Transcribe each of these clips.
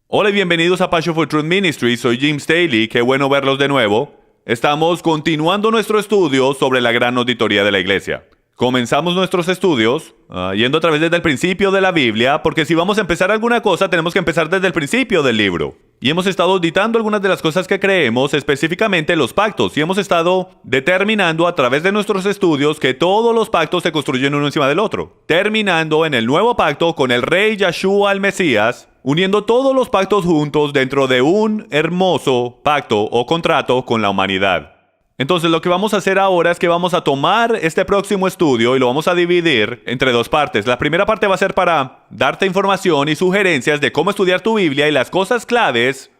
Hola y bienvenidos a Passion for Truth Ministry, soy Jim Staley, qué bueno verlos de nuevo. Estamos continuando nuestro estudio sobre la gran auditoría de la iglesia. Comenzamos nuestros estudios yendo a través desde el principio de la Biblia, porque si vamos a empezar alguna cosa tenemos que empezar desde el principio del libro. Y hemos estado auditando algunas de las cosas que creemos, específicamente los pactos, y hemos estado determinando a través de nuestros estudios que todos los pactos se construyen uno encima del otro, terminando en el nuevo pacto con el rey Yeshua el Mesías, uniendo todos los pactos juntos dentro de un hermoso pacto o contrato con la humanidad. Entonces lo que vamos a hacer ahora es que vamos a tomar este próximo estudio y lo vamos a dividir entre dos partes. La primera parte va a ser para darte información y sugerencias de cómo estudiar tu Biblia y las cosas claves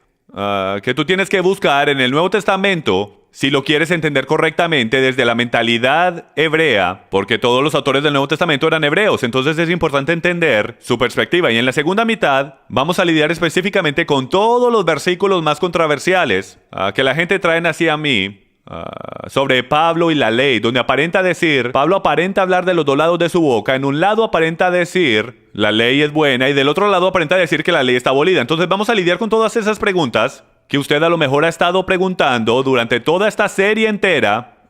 que tú tienes que buscar en el Nuevo Testamento si lo quieres entender correctamente desde la mentalidad hebrea, porque todos los autores del Nuevo Testamento eran hebreos, entonces es importante entender su perspectiva. Y en la segunda mitad vamos a lidiar específicamente con todos los versículos más controversiales que la gente trae hacia mí, sobre Pablo y la ley, donde Pablo aparenta hablar de los dos lados de su boca. En un lado aparenta decir la ley es buena y del otro lado aparenta decir que la ley está abolida. Entonces vamos a lidiar con todas esas preguntas que usted a lo mejor ha estado preguntando durante toda esta serie entera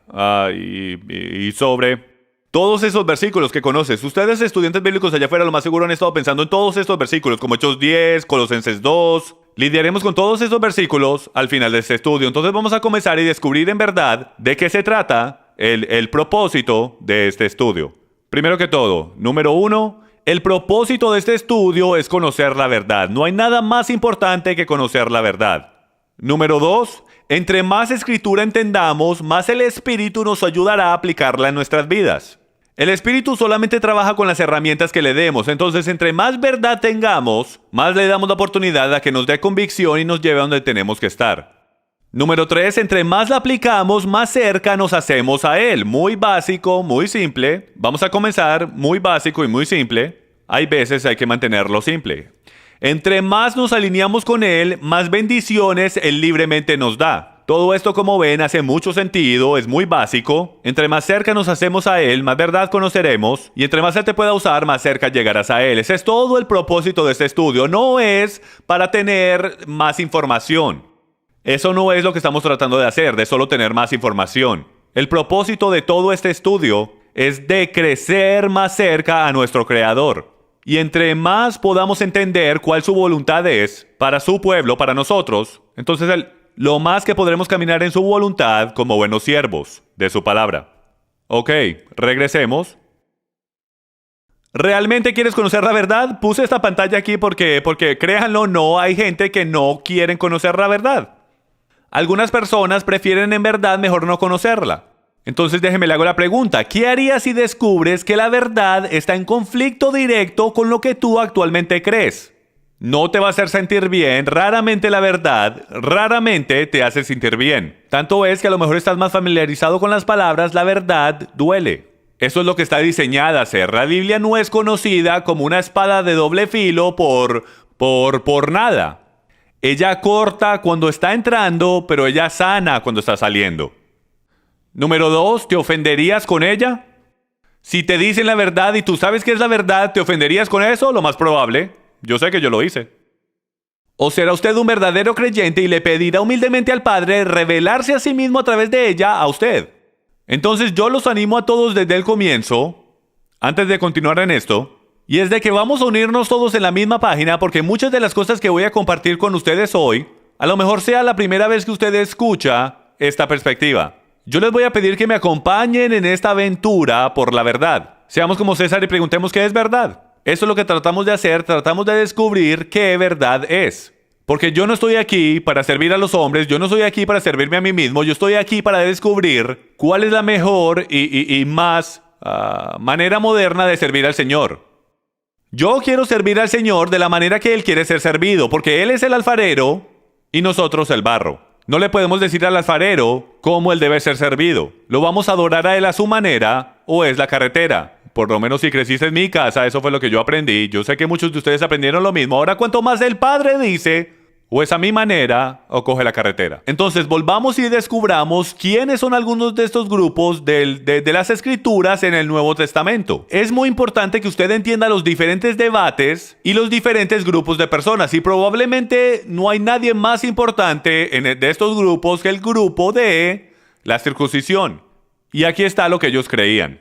y sobre todos esos versículos que conoces. Ustedes, estudiantes bíblicos allá afuera, lo más seguro han estado pensando en todos estos versículos, como Hechos 10, Colosenses 2. Lidiaremos con todos esos versículos al final de este estudio. Entonces vamos a comenzar y descubrir en verdad de qué se trata el propósito de este estudio. Primero que todo, número 1, el propósito de este estudio es conocer la verdad. No hay nada más importante que conocer la verdad. Número 2, entre más escritura entendamos, más el Espíritu nos ayudará a aplicarla en nuestras vidas. El Espíritu solamente trabaja con las herramientas que le demos, entonces entre más verdad tengamos, más le damos la oportunidad a que nos dé convicción y nos lleve a donde tenemos que estar. Número 3, entre más la aplicamos, más cerca nos hacemos a Él. Muy básico, muy simple. Vamos a comenzar muy básico y muy simple. Hay veces hay que mantenerlo simple. Entre más nos alineamos con Él, más bendiciones Él libremente nos da. Todo esto, como ven, hace mucho sentido, es muy básico. Entre más cerca nos hacemos a Él, más verdad conoceremos. Y entre más Él te pueda usar, más cerca llegarás a Él. Ese es todo el propósito de este estudio. No es para tener más información. Eso no es lo que estamos tratando de hacer, de solo tener más información. El propósito de todo este estudio es de crecer más cerca a nuestro Creador. Y entre más podamos entender cuál su voluntad es para su pueblo, para nosotros, entonces lo más que podremos caminar en su voluntad como buenos siervos de su palabra. Ok, regresemos. ¿Realmente quieres conocer la verdad? Puse esta pantalla aquí porque créanlo o no, hay gente que no quieren conocer la verdad. Algunas personas prefieren en verdad mejor no conocerla. Entonces déjeme le hago la pregunta, ¿qué harías si descubres que la verdad está en conflicto directo con lo que tú actualmente crees? No te va a hacer sentir bien, raramente la verdad, raramente te hace sentir bien. Tanto es que a lo mejor estás más familiarizado con las palabras, la verdad duele. Eso es lo que está diseñada a hacer. La Biblia no es conocida como una espada de doble filo por nada. Ella corta cuando está entrando, pero ella sana cuando está saliendo. Número 2, ¿te ofenderías con ella? Si te dicen la verdad y tú sabes que es la verdad, ¿te ofenderías con eso? Lo más probable. Yo sé que yo lo hice. ¿O será usted un verdadero creyente y le pedirá humildemente al Padre revelarse a sí mismo a través de ella a usted? Entonces yo los animo a todos desde el comienzo, antes de continuar en esto, y es de que vamos a unirnos todos en la misma página, porque muchas de las cosas que voy a compartir con ustedes hoy, a lo mejor sea la primera vez que usted escucha esta perspectiva. Yo les voy a pedir que me acompañen en esta aventura por la verdad. Seamos como César y preguntemos qué es verdad. Eso es lo que tratamos de hacer, tratamos de descubrir qué verdad es. Porque yo no estoy aquí para servir a los hombres, yo no estoy aquí para servirme a mí mismo, yo estoy aquí para descubrir cuál es la mejor y más manera moderna de servir al Señor. Yo quiero servir al Señor de la manera que Él quiere ser servido, porque Él es el alfarero y nosotros el barro. No le podemos decir al alfarero cómo Él debe ser servido. Lo vamos a adorar a Él a su manera o es la carretera. Por lo menos si creciste en mi casa, eso fue lo que yo aprendí. Yo sé que muchos de ustedes aprendieron lo mismo. Ahora, cuanto más el Padre dice, O es a mi manera o coge la carretera. Entonces volvamos y descubramos quiénes son algunos de estos grupos de las escrituras en el Nuevo Testamento. Es muy importante que usted entienda los diferentes debates y los diferentes grupos de personas. Y probablemente no hay nadie más importante de estos grupos que el grupo de la circuncisión. Y aquí está lo que ellos creían.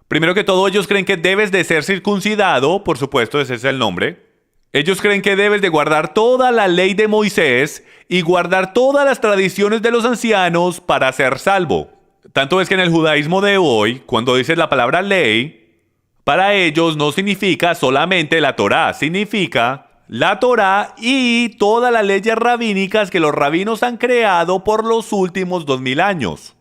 Primero que todo, ellos creen que debes de ser circuncidado. Por supuesto, ese es el nombre. Ellos creen que debes de guardar toda la ley de Moisés y guardar todas las tradiciones de los ancianos para ser salvo. Tanto es que en el judaísmo de hoy, cuando dices la palabra ley, para ellos no significa solamente la Torá, significa la Torá y todas las leyes rabínicas que los rabinos han creado por los últimos 2000 años.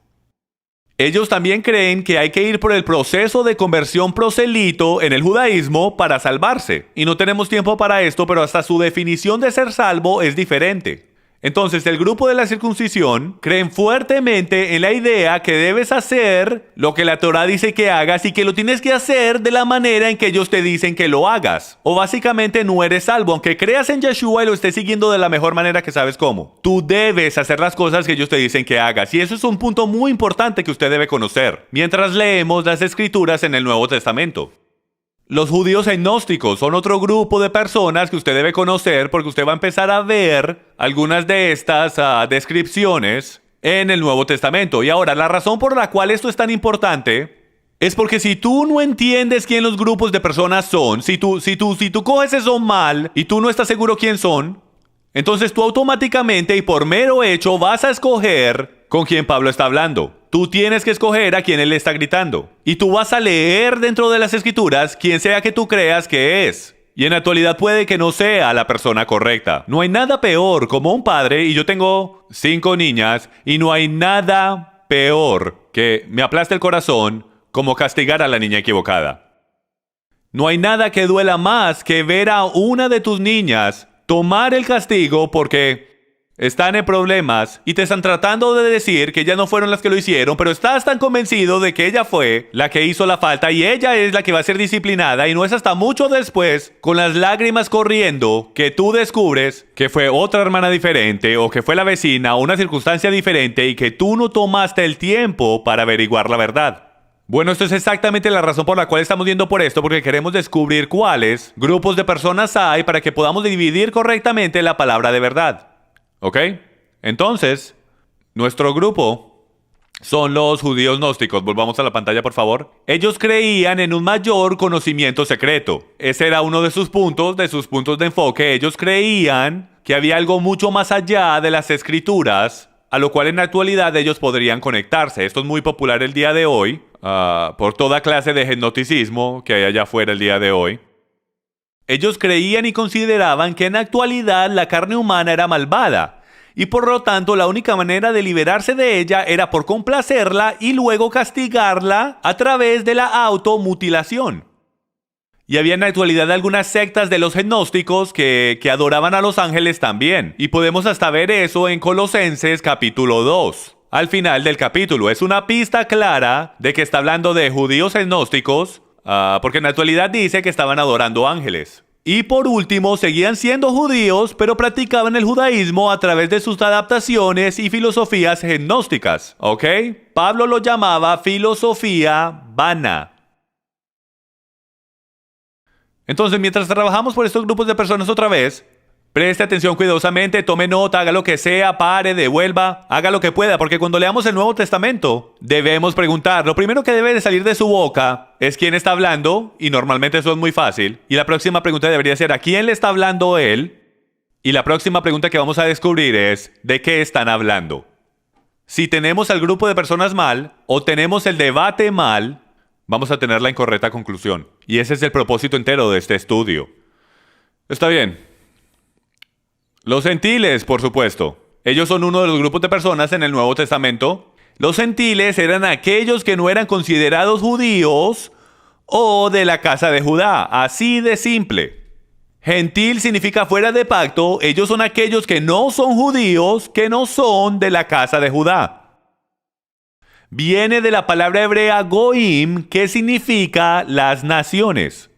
Ellos también creen que hay que ir por el proceso de conversión proselito en el judaísmo para salvarse. Y no tenemos tiempo para esto, pero hasta su definición de ser salvo es diferente. Entonces, el grupo de la circuncisión creen fuertemente en la idea que debes hacer lo que la Torá dice que hagas y que lo tienes que hacer de la manera en que ellos te dicen que lo hagas. O básicamente no eres salvo, aunque creas en Yeshua y lo estés siguiendo de la mejor manera que sabes cómo. Tú debes hacer las cosas que ellos te dicen que hagas. Y eso es un punto muy importante que usted debe conocer mientras leemos las escrituras en el Nuevo Testamento. Los judíos gnósticos son otro grupo de personas que usted debe conocer porque usted va a empezar a ver algunas de estas descripciones en el Nuevo Testamento. Y ahora, la razón por la cual esto es tan importante es porque si tú no entiendes quién los grupos de personas son, si tú coges eso mal y tú no estás seguro quién son, entonces tú automáticamente y por mero hecho vas a escoger con quién Pablo está hablando. Tú tienes que escoger a quién él le está gritando. Y tú vas a leer dentro de las escrituras quien sea que tú creas que es. Y en la actualidad puede que no sea la persona correcta. No hay nada peor como un padre, y yo tengo 5 niñas, y no hay nada peor que me aplaste el corazón como castigar a la niña equivocada. No hay nada que duela más que ver a una de tus niñas tomar el castigo porque están en problemas y te están tratando de decir que ya no fueron las que lo hicieron, pero estás tan convencido de que ella fue la que hizo la falta y ella es la que va a ser disciplinada, y no es hasta mucho después, con las lágrimas corriendo, que tú descubres que fue otra hermana diferente o que fue la vecina o una circunstancia diferente y que tú no tomaste el tiempo para averiguar la verdad. Bueno, esto es exactamente la razón por la cual estamos yendo por esto, porque queremos descubrir cuáles grupos de personas hay para que podamos dividir correctamente la palabra de verdad. ¿Ok? Entonces, nuestro grupo son los judíos gnósticos. Volvamos a la pantalla, por favor. Ellos creían en un mayor conocimiento secreto. Ese era uno de sus puntos de enfoque. Ellos creían que había algo mucho más allá de las escrituras, a lo cual en la actualidad ellos podrían conectarse. Esto es muy popular el día de hoy, por toda clase de gnosticismo que hay allá afuera el día de hoy. Ellos creían y consideraban que en la actualidad la carne humana era malvada y por lo tanto la única manera de liberarse de ella era por complacerla y luego castigarla a través de la automutilación. Y había en la actualidad algunas sectas de los gnósticos que adoraban a los ángeles también. Y podemos hasta ver eso en Colosenses capítulo 2. Al final del capítulo es una pista clara de que está hablando de judíos gnósticos, porque en la actualidad dice que estaban adorando ángeles. Y por último, seguían siendo judíos, pero practicaban el judaísmo a través de sus adaptaciones y filosofías gnósticas. ¿Ok? Pablo lo llamaba filosofía vana. Entonces, mientras trabajamos por estos grupos de personas otra vez, preste atención cuidadosamente, tome nota, haga lo que sea, pare, devuelva, haga lo que pueda, porque cuando leamos el Nuevo Testamento, debemos preguntar. Lo primero que debe de salir de su boca es quién está hablando, y normalmente eso es muy fácil. Y la próxima pregunta debería ser, ¿a quién le está hablando él? Y la próxima pregunta que vamos a descubrir es, ¿de qué están hablando? Si tenemos al grupo de personas mal, o tenemos el debate mal, vamos a tener la incorrecta conclusión. Y ese es el propósito entero de este estudio. Está bien. Los gentiles, por supuesto. Ellos son uno de los grupos de personas en el Nuevo Testamento. Los gentiles eran aquellos que no eran considerados judíos o de la casa de Judá. Así de simple. Gentil significa fuera de pacto. Ellos son aquellos que no son judíos, que no son de la casa de Judá. Viene de la palabra hebrea goim, que significa las naciones.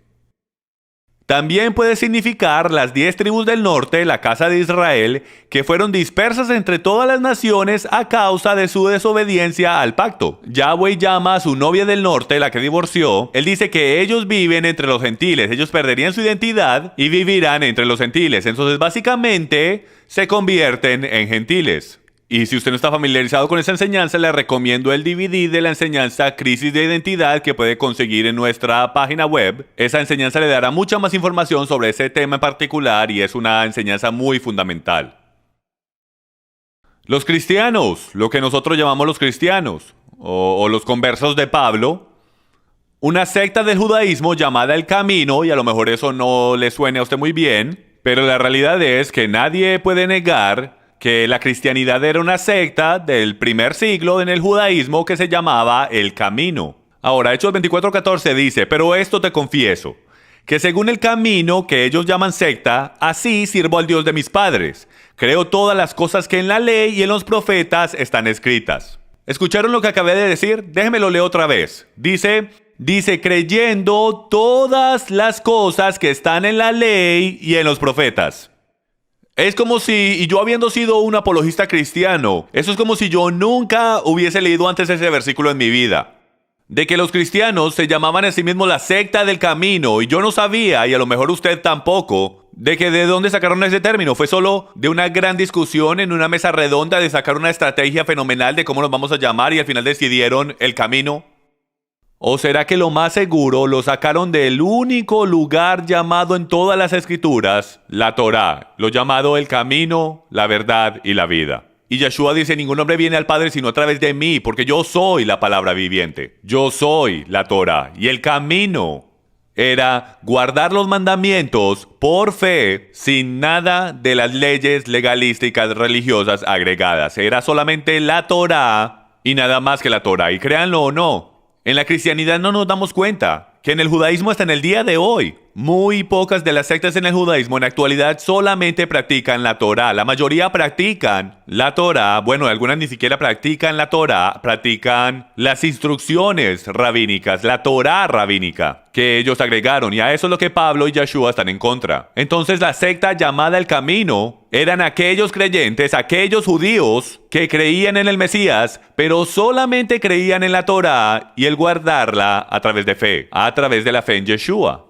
También puede significar las 10 tribus del norte, la casa de Israel, que fueron dispersas entre todas las naciones a causa de su desobediencia al pacto. Yahweh llama a su novia del norte, la que divorció. Él dice que ellos viven entre los gentiles, ellos perderían su identidad y vivirán entre los gentiles. Entonces, básicamente, se convierten en gentiles. Y si usted no está familiarizado con esa enseñanza, le recomiendo el DVD de la enseñanza Crisis de Identidad que puede conseguir en nuestra página web. Esa enseñanza le dará mucha más información sobre ese tema en particular y es una enseñanza muy fundamental. Los cristianos, lo que nosotros llamamos los cristianos, o los conversos de Pablo, una secta del judaísmo llamada El Camino, y a lo mejor eso no le suene a usted muy bien, pero la realidad es que nadie puede negar que la cristianidad era una secta del primer siglo en el judaísmo que se llamaba El Camino. Ahora, Hechos 24:14 dice, pero esto te confieso, que según el camino que ellos llaman secta, así sirvo al Dios de mis padres. Creo todas las cosas que en la ley y en los profetas están escritas. ¿Escucharon lo que acabé de decir? Déjenmelo leer otra vez. Dice, creyendo todas las cosas que están en la ley y en los profetas. Es como si, y yo habiendo sido un apologista cristiano, eso es como si yo nunca hubiese leído antes ese versículo en mi vida. De que los cristianos se llamaban a sí mismos la secta del camino, y yo no sabía, y a lo mejor usted tampoco, de que de dónde sacaron ese término. Fue solo de una gran discusión en una mesa redonda de sacar una estrategia fenomenal de cómo nos vamos a llamar y al final decidieron el camino. ¿O será que lo más seguro lo sacaron del único lugar llamado en todas las escrituras, la Torá, lo llamado el camino, la verdad y la vida? Y Yeshua dice, ningún hombre viene al Padre sino a través de mí, porque yo soy la palabra viviente. Yo soy la Torá. Y el camino era guardar los mandamientos por fe, sin nada de las leyes legalísticas religiosas agregadas. Era solamente la Torá y nada más que la Torá. Y créanlo o no, en la cristianidad no nos damos cuenta que en el judaísmo hasta en el día de hoy, muy pocas de las sectas en el judaísmo en la actualidad solamente practican la Torá. La mayoría practican la Torá, bueno, algunas ni siquiera practican la Torá, practican las instrucciones rabínicas, la Torá rabínica que ellos agregaron, y a eso es lo que Pablo y Yeshua están en contra. Entonces la secta llamada El Camino eran aquellos creyentes, aquellos judíos que creían en el Mesías, pero solamente creían en la Torá y el guardarla a través de fe, a través de la fe en Yeshua.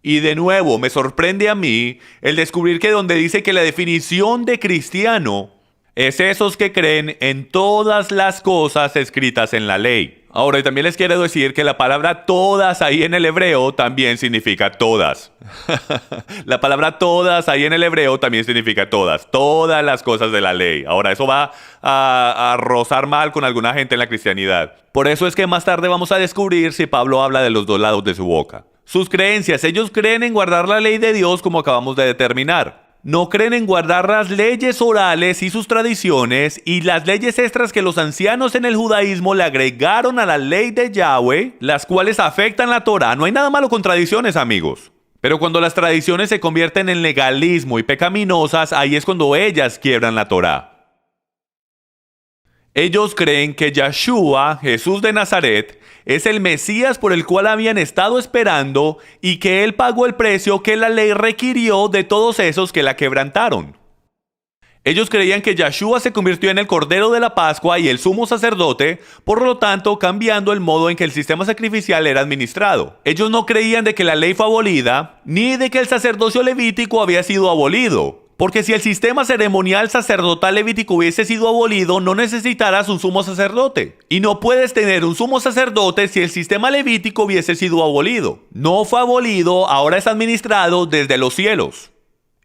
Y de nuevo, me sorprende a mí el descubrir que donde dice que la definición de cristiano es esos que creen en todas las cosas escritas en la ley. Ahora, y también les quiero decir que la palabra todas ahí en el hebreo también significa todas. La palabra todas ahí en el hebreo también significa todas las cosas de la ley. Ahora, eso va a rozar mal con alguna gente en la cristianidad. Por eso es que más tarde vamos a descubrir si Pablo habla de los dos lados de su boca. Sus creencias, ellos creen en guardar la ley de Dios como acabamos de determinar. No creen en guardar las leyes orales y sus tradiciones y las leyes extras que los ancianos en el judaísmo le agregaron a la ley de Yahweh, las cuales afectan la Torá. No hay nada malo con tradiciones, amigos. Pero cuando las tradiciones se convierten en legalismo y pecaminosas, ahí es cuando ellas quiebran la Torá. Ellos creen que Yeshua, Jesús de Nazaret, es el Mesías por el cual habían estado esperando y que Él pagó el precio que la ley requirió de todos esos que la quebrantaron. Ellos creían que Yeshua se convirtió en el Cordero de la Pascua y el sumo sacerdote, por lo tanto cambiando el modo en que el sistema sacrificial era administrado. Ellos no creían de que la ley fue abolida, ni de que el sacerdocio levítico había sido abolido. Porque si el sistema ceremonial sacerdotal levítico hubiese sido abolido, no necesitarás un sumo sacerdote. Y no puedes tener un sumo sacerdote si el sistema levítico hubiese sido abolido. No fue abolido, ahora es administrado desde los cielos.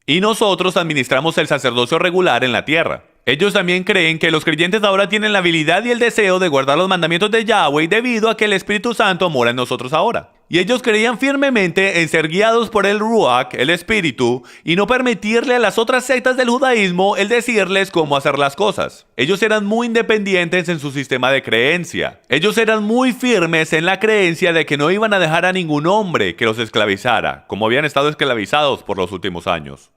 Y nosotros administramos el sacerdocio regular en la tierra. Ellos también creen que los creyentes ahora tienen la habilidad y el deseo de guardar los mandamientos de Yahweh debido a que el Espíritu Santo mora en nosotros ahora. Y ellos creían firmemente en ser guiados por el Ruach, el Espíritu, y no permitirle a las otras sectas del judaísmo el decirles cómo hacer las cosas. Ellos eran muy independientes en su sistema de creencia. Ellos eran muy firmes en la creencia de que no iban a dejar a ningún hombre que los esclavizara, como habían estado esclavizados por los últimos años.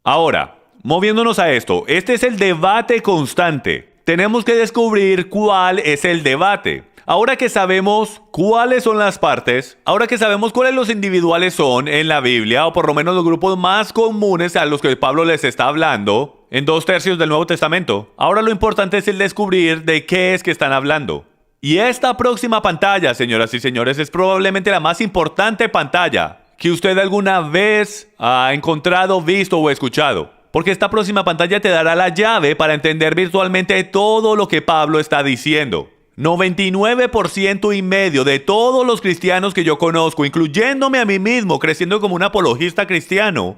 Ahora, moviéndonos a esto, este es el debate constante. Tenemos que descubrir cuál es el debate. Ahora que sabemos cuáles son las partes, ahora que sabemos cuáles los individuales son en la Biblia, o por lo menos los grupos más comunes a los que Pablo les está hablando, en 2/3 del Nuevo Testamento, ahora lo importante es el descubrir de qué es que están hablando. Y esta próxima pantalla, señoras y señores, es probablemente la más importante pantalla que usted alguna vez ha encontrado, visto o escuchado. Porque esta próxima pantalla te dará la llave para entender virtualmente todo lo que Pablo está diciendo. 99% y medio de todos los cristianos que yo conozco, incluyéndome a mí mismo, creciendo como un apologista cristiano,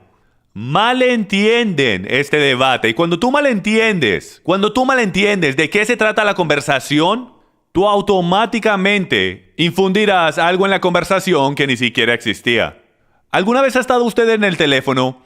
malentienden este debate. Y cuando tú malentiendes de qué se trata la conversación, tú automáticamente infundirás algo en la conversación que ni siquiera existía. ¿Alguna vez ha estado usted en el teléfono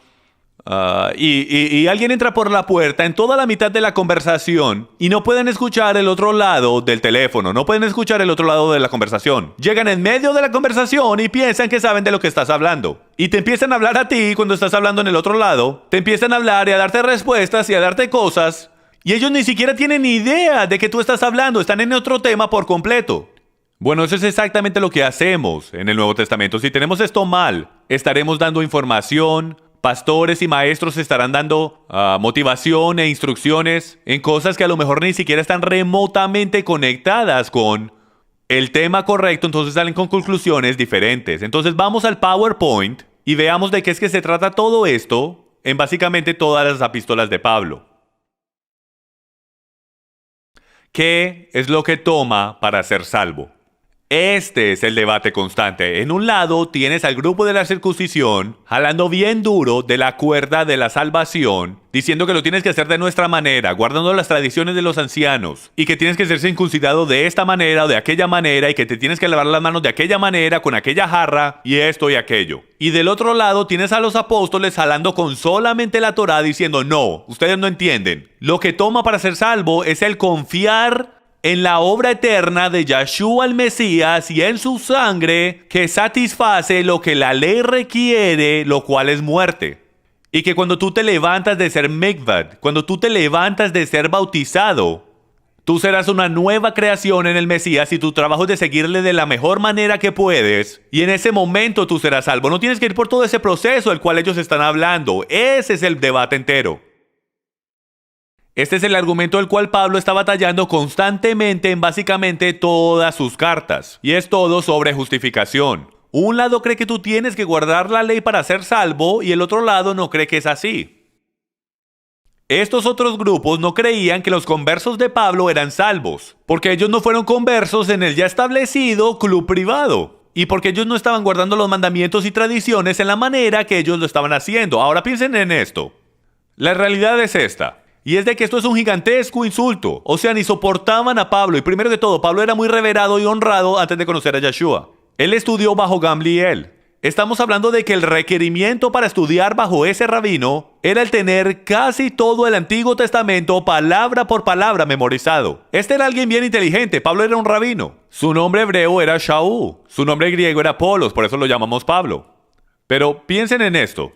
y alguien entra por la puerta en toda la mitad de la conversación y no pueden escuchar el otro lado del teléfono, no pueden escuchar el otro lado de la conversación? Llegan en medio de la conversación y piensan que saben de lo que estás hablando. Y te empiezan a hablar a ti cuando estás hablando en el otro lado. Te empiezan a hablar y a darte respuestas y a darte cosas. Y ellos ni siquiera tienen ni idea de que tú estás hablando. Están en otro tema por completo. Bueno, eso es exactamente lo que hacemos en el Nuevo Testamento. Si tenemos esto mal, estaremos dando información. Pastores y maestros estarán dando motivación e instrucciones en cosas que a lo mejor ni siquiera están remotamente conectadas con el tema correcto, entonces salen con conclusiones diferentes. Entonces vamos al PowerPoint y veamos de qué es que se trata todo esto en básicamente todas las epístolas de Pablo. ¿Qué es lo que toma para ser salvo? Este es el debate constante. En un lado tienes al grupo de la circuncisión jalando bien duro de la cuerda de la salvación, diciendo que lo tienes que hacer de nuestra manera, guardando las tradiciones de los ancianos, y que tienes que ser circuncidado de esta manera o de aquella manera, y que te tienes que lavar las manos de aquella manera, con aquella jarra, y esto y aquello. Y del otro lado tienes a los apóstoles jalando con solamente la Torá, diciendo, no, ustedes no entienden. Lo que toma para ser salvo es el confiar en la obra eterna de Yeshua el Mesías y en su sangre que satisface lo que la ley requiere, lo cual es muerte. Y que cuando tú te levantas de ser mikvad, cuando tú te levantas de ser bautizado, tú serás una nueva creación en el Mesías y tu trabajo es de seguirle de la mejor manera que puedes. Y en ese momento tú serás salvo. No tienes que ir por todo ese proceso del cual ellos están hablando. Ese es el debate entero. Este es el argumento del cual Pablo está batallando constantemente en básicamente todas sus cartas. Y es todo sobre justificación. Un lado cree que tú tienes que guardar la ley para ser salvo y el otro lado no cree que es así. Estos otros grupos no creían que los conversos de Pablo eran salvos, porque ellos no fueron conversos en el ya establecido club privado. Y porque ellos no estaban guardando los mandamientos y tradiciones en la manera que ellos lo estaban haciendo. Ahora piensen en esto. La realidad es esta. Y es de que esto es un gigantesco insulto. O sea, ni soportaban a Pablo. Y primero que todo, Pablo era muy reverado y honrado antes de conocer a Yeshua. Él estudió bajo Gamliel. Estamos hablando de que el requerimiento para estudiar bajo ese rabino era el tener casi todo el Antiguo Testamento palabra por palabra memorizado. Este era alguien bien inteligente. Pablo era un rabino. Su nombre hebreo era Shaul. Su nombre griego era Apolos, por eso lo llamamos Pablo. Pero piensen en esto.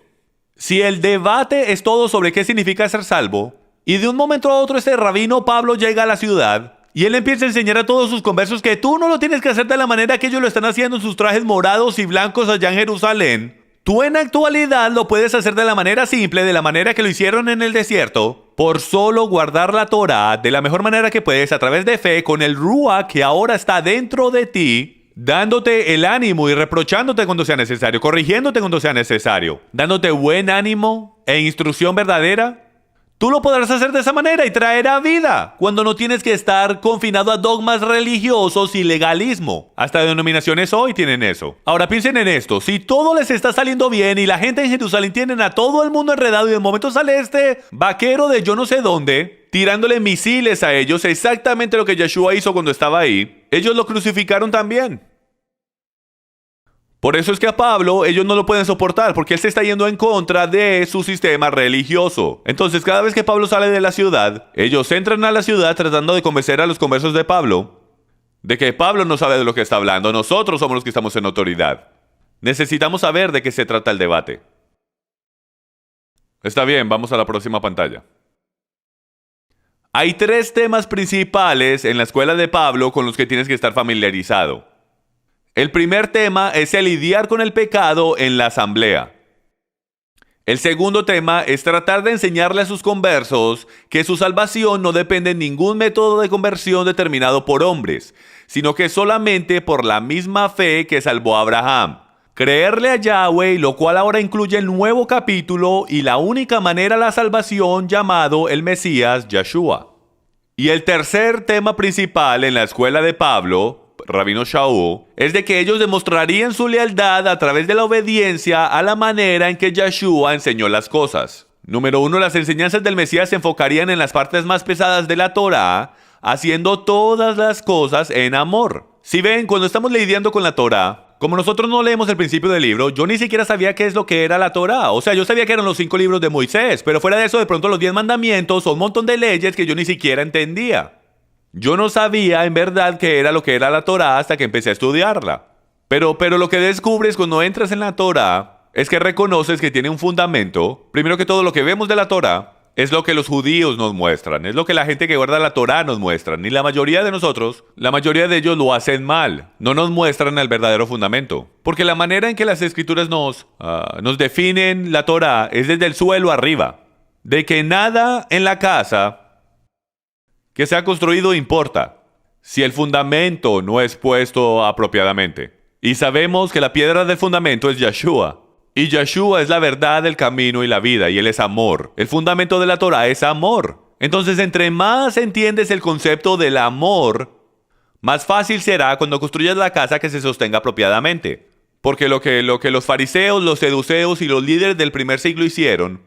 Si el debate es todo sobre qué significa ser salvo, y de un momento a otro este rabino Pablo llega a la ciudad y él empieza a enseñar a todos sus conversos que tú no lo tienes que hacer de la manera que ellos lo están haciendo en sus trajes morados y blancos allá en Jerusalén. Tú en actualidad lo puedes hacer de la manera simple, de la manera que lo hicieron en el desierto, por solo guardar la Torá de la mejor manera que puedes a través de fe con el Ruach que ahora está dentro de ti, dándote el ánimo y reprochándote cuando sea necesario, corrigiéndote cuando sea necesario, dándote buen ánimo e instrucción verdadera. Tú lo podrás hacer de esa manera y traerá vida, cuando no tienes que estar confinado a dogmas religiosos y legalismo. Hasta denominaciones hoy tienen eso. Ahora piensen en esto, si todo les está saliendo bien y la gente en Jerusalén tienen a todo el mundo enredado y de momento sale este vaquero de yo no sé dónde, tirándole misiles a ellos, exactamente lo que Yeshua hizo cuando estaba ahí, ellos lo crucificaron también. Por eso es que a Pablo ellos no lo pueden soportar, porque él se está yendo en contra de su sistema religioso. Entonces cada vez que Pablo sale de la ciudad, ellos entran a la ciudad tratando de convencer a los conversos de Pablo de que Pablo no sabe de lo que está hablando, nosotros somos los que estamos en autoridad. Necesitamos saber de qué se trata el debate. Está bien, vamos a la próxima pantalla. Hay 3 temas principales en la escuela de Pablo con los que tienes que estar familiarizado. El primer tema es el lidiar con el pecado en la asamblea. El segundo tema es tratar de enseñarle a sus conversos que su salvación no depende de ningún método de conversión determinado por hombres, sino que solamente por la misma fe que salvó a Abraham. Creerle a Yahweh, lo cual ahora incluye el nuevo capítulo y la única manera a la salvación llamado el Mesías, Yeshua. Y el tercer tema principal en la escuela de Pablo, Rabino Shaul, es de que ellos demostrarían su lealtad a través de la obediencia a la manera en que Yeshua enseñó las cosas. Número 1, las enseñanzas del Mesías se enfocarían en las partes más pesadas de la Torá, haciendo todas las cosas en amor. Si ven, cuando estamos lidiando con la Torá, como nosotros no leemos el principio del libro, yo ni siquiera sabía qué es lo que era la Torá. O sea, yo sabía que eran los 5 libros de Moisés, pero fuera de eso, de pronto los 10 mandamientos son un montón de leyes que yo ni siquiera entendía. Yo no sabía en verdad qué era lo que era la Torá hasta que empecé a estudiarla. Pero lo que descubres cuando entras en la Torá es que reconoces que tiene un fundamento. Primero que todo, lo que vemos de la Torá es lo que los judíos nos muestran, es lo que la gente que guarda la Torá nos muestran. Y la mayoría de nosotros, la mayoría de ellos lo hacen mal. No nos muestran el verdadero fundamento. Porque la manera en que las escrituras nos definen la Torá es desde el suelo arriba. De que nada en la casa que se ha construido importa si el fundamento no es puesto apropiadamente. Y sabemos que la piedra del fundamento es Yeshua. Y Yeshua es la verdad, el camino y la vida, y Él es amor. El fundamento de la Torá es amor. Entonces, entre más entiendes el concepto del amor, más fácil será cuando construyas la casa que se sostenga apropiadamente. Porque lo que los fariseos, los seduceos y los líderes del primer siglo hicieron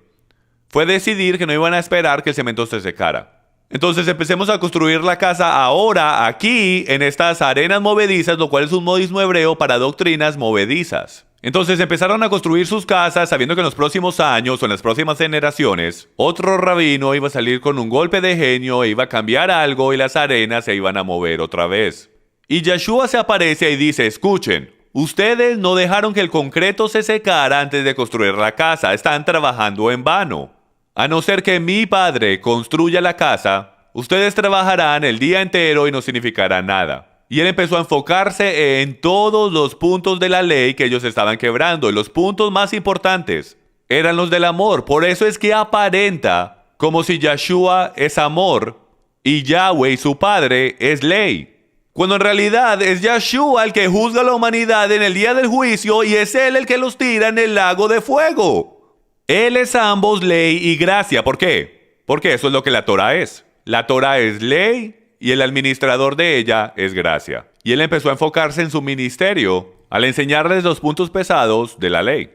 fue decidir que no iban a esperar que el cemento se secara. Entonces empecemos a construir la casa ahora, aquí, en estas arenas movedizas, lo cual es un modismo hebreo para doctrinas movedizas. Entonces empezaron a construir sus casas sabiendo que en los próximos años o en las próximas generaciones otro rabino iba a salir con un golpe de genio e iba a cambiar algo y las arenas se iban a mover otra vez. Y Yeshua se aparece y dice, escuchen, ustedes no dejaron que el concreto se secara antes de construir la casa, están trabajando en vano. A no ser que mi Padre construya la casa, ustedes trabajarán el día entero y no significará nada. Y él empezó a enfocarse en todos los puntos de la ley que ellos estaban quebrando. Y los puntos más importantes eran los del amor. Por eso es que aparenta como si Yeshua es amor y Yahweh, su Padre, es ley. Cuando en realidad es Yeshua el que juzga a la humanidad en el día del juicio y es Él el que los tira en el lago de fuego. Él es ambos ley y gracia. ¿Por qué? Porque eso es lo que la Torah es. La Torah es ley y el administrador de ella es gracia. Y él empezó a enfocarse en su ministerio al enseñarles los puntos pesados de la ley.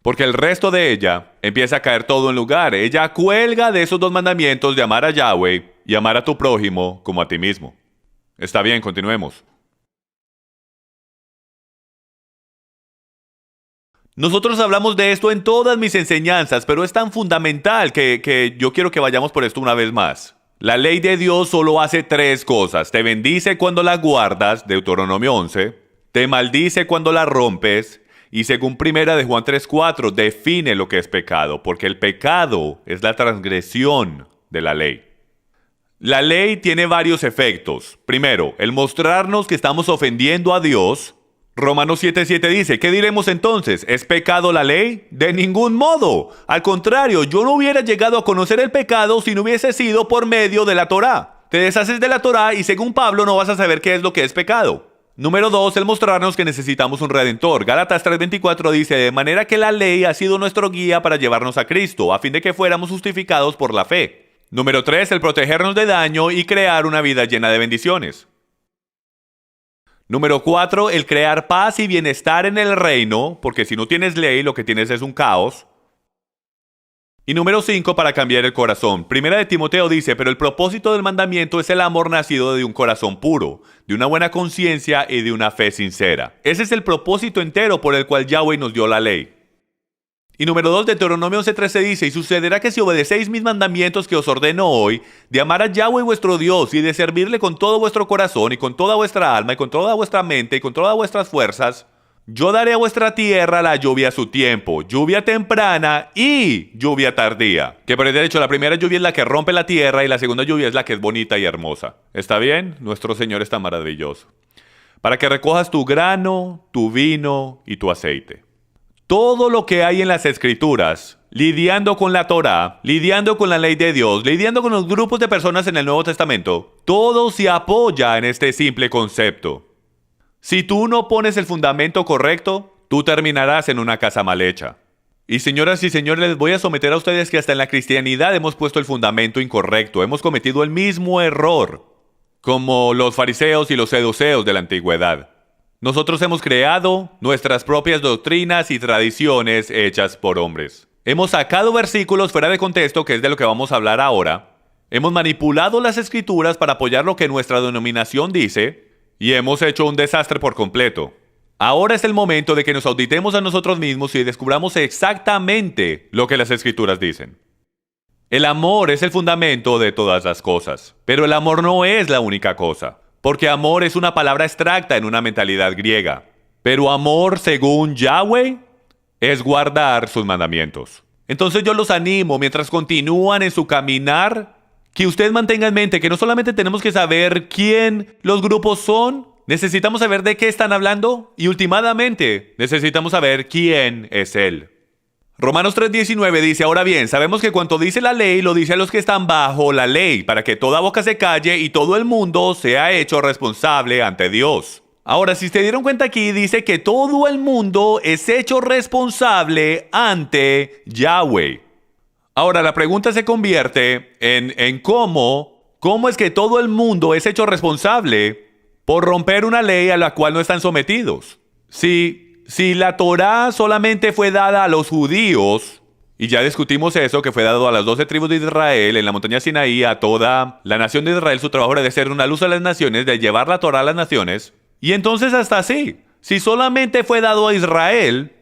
Porque el resto de ella empieza a caer todo en lugar. Ella cuelga de esos 2 mandamientos de amar a Yahweh y amar a tu prójimo como a ti mismo. Está bien, continuemos. Nosotros hablamos de esto en todas mis enseñanzas, pero es tan fundamental que yo quiero que vayamos por esto una vez más. La ley de Dios solo hace 3 cosas. Te bendice cuando la guardas, Deuteronomio 11. Te maldice cuando la rompes. Y según 1 de Juan 3:4, define lo que es pecado. Porque el pecado es la transgresión de la ley. La ley tiene varios efectos. Primero, el mostrarnos que estamos ofendiendo a Dios. Romanos 7:7 dice, ¿qué diremos entonces? ¿Es pecado la ley? De ningún modo. Al contrario, yo no hubiera llegado a conocer el pecado si no hubiese sido por medio de la Torá. Te deshaces de la Torá y según Pablo no vas a saber qué es lo que es pecado. Número 2, el mostrarnos que necesitamos un redentor. Gálatas 3:24 dice, de manera que la ley ha sido nuestro guía para llevarnos a Cristo, a fin de que fuéramos justificados por la fe. Número 3, el protegernos de daño y crear una vida llena de bendiciones. Número 4, el crear paz y bienestar en el reino, porque si no tienes ley, lo que tienes es un caos. Y número 5, para cambiar el corazón. Primera de Timoteo dice, pero el propósito del mandamiento es el amor nacido de un corazón puro, de una buena conciencia y de una fe sincera. Ese es el propósito entero por el cual Yahweh nos dio la ley. Y número 2, Deuteronomio 11:13 dice, y sucederá que si obedecéis mis mandamientos que os ordeno hoy, de amar a Yahweh vuestro Dios y de servirle con todo vuestro corazón y con toda vuestra alma y con toda vuestra mente y con todas vuestras fuerzas, yo daré a vuestra tierra la lluvia a su tiempo, lluvia temprana y lluvia tardía. Que por el derecho, la primera lluvia es la que rompe la tierra y la segunda lluvia es la que es bonita y hermosa. ¿Está bien? Nuestro Señor está maravilloso. Para que recojas tu grano, tu vino y tu aceite. Todo lo que hay en las Escrituras, lidiando con la Torá, lidiando con la ley de Dios, lidiando con los grupos de personas en el Nuevo Testamento, todo se apoya en este simple concepto. Si tú no pones el fundamento correcto, tú terminarás en una casa mal hecha. Y señoras y señores, les voy a someter a ustedes que hasta en la cristianidad hemos puesto el fundamento incorrecto. Hemos cometido el mismo error, como los fariseos y los saduceos de la antigüedad. Nosotros hemos creado nuestras propias doctrinas y tradiciones hechas por hombres. Hemos sacado versículos fuera de contexto, que es de lo que vamos a hablar ahora. Hemos manipulado las escrituras para apoyar lo que nuestra denominación dice. Y hemos hecho un desastre por completo. Ahora es el momento de que nos auditemos a nosotros mismos y descubramos exactamente lo que las Escrituras dicen. El amor es el fundamento de todas las cosas, pero el amor no es la única cosa, porque amor es una palabra abstracta en una mentalidad griega. Pero amor, según Yahweh, es guardar sus mandamientos. Entonces yo los animo, mientras continúan en su caminar, que usted mantenga en mente que no solamente tenemos que saber quién los grupos son, necesitamos saber de qué están hablando y últimamente necesitamos saber quién es Él. Romanos 3:19 dice, ahora bien, sabemos que cuanto dice la ley, lo dice a los que están bajo la ley, para que toda boca se calle y todo el mundo sea hecho responsable ante Dios. Ahora, si se dieron cuenta aquí, dice que todo el mundo es hecho responsable ante Yahweh. Ahora, la pregunta se convierte en cómo es que todo el mundo es hecho responsable por romper una ley a la cual no están sometidos. Si la Torá solamente fue dada a los judíos, y ya discutimos eso, que fue dado a las 12 tribus de Israel en la montaña Sinaí, a toda la nación de Israel, su trabajo era de ser una luz a las naciones, de llevar la Torá a las naciones, y entonces hasta así, si solamente fue dado a Israel,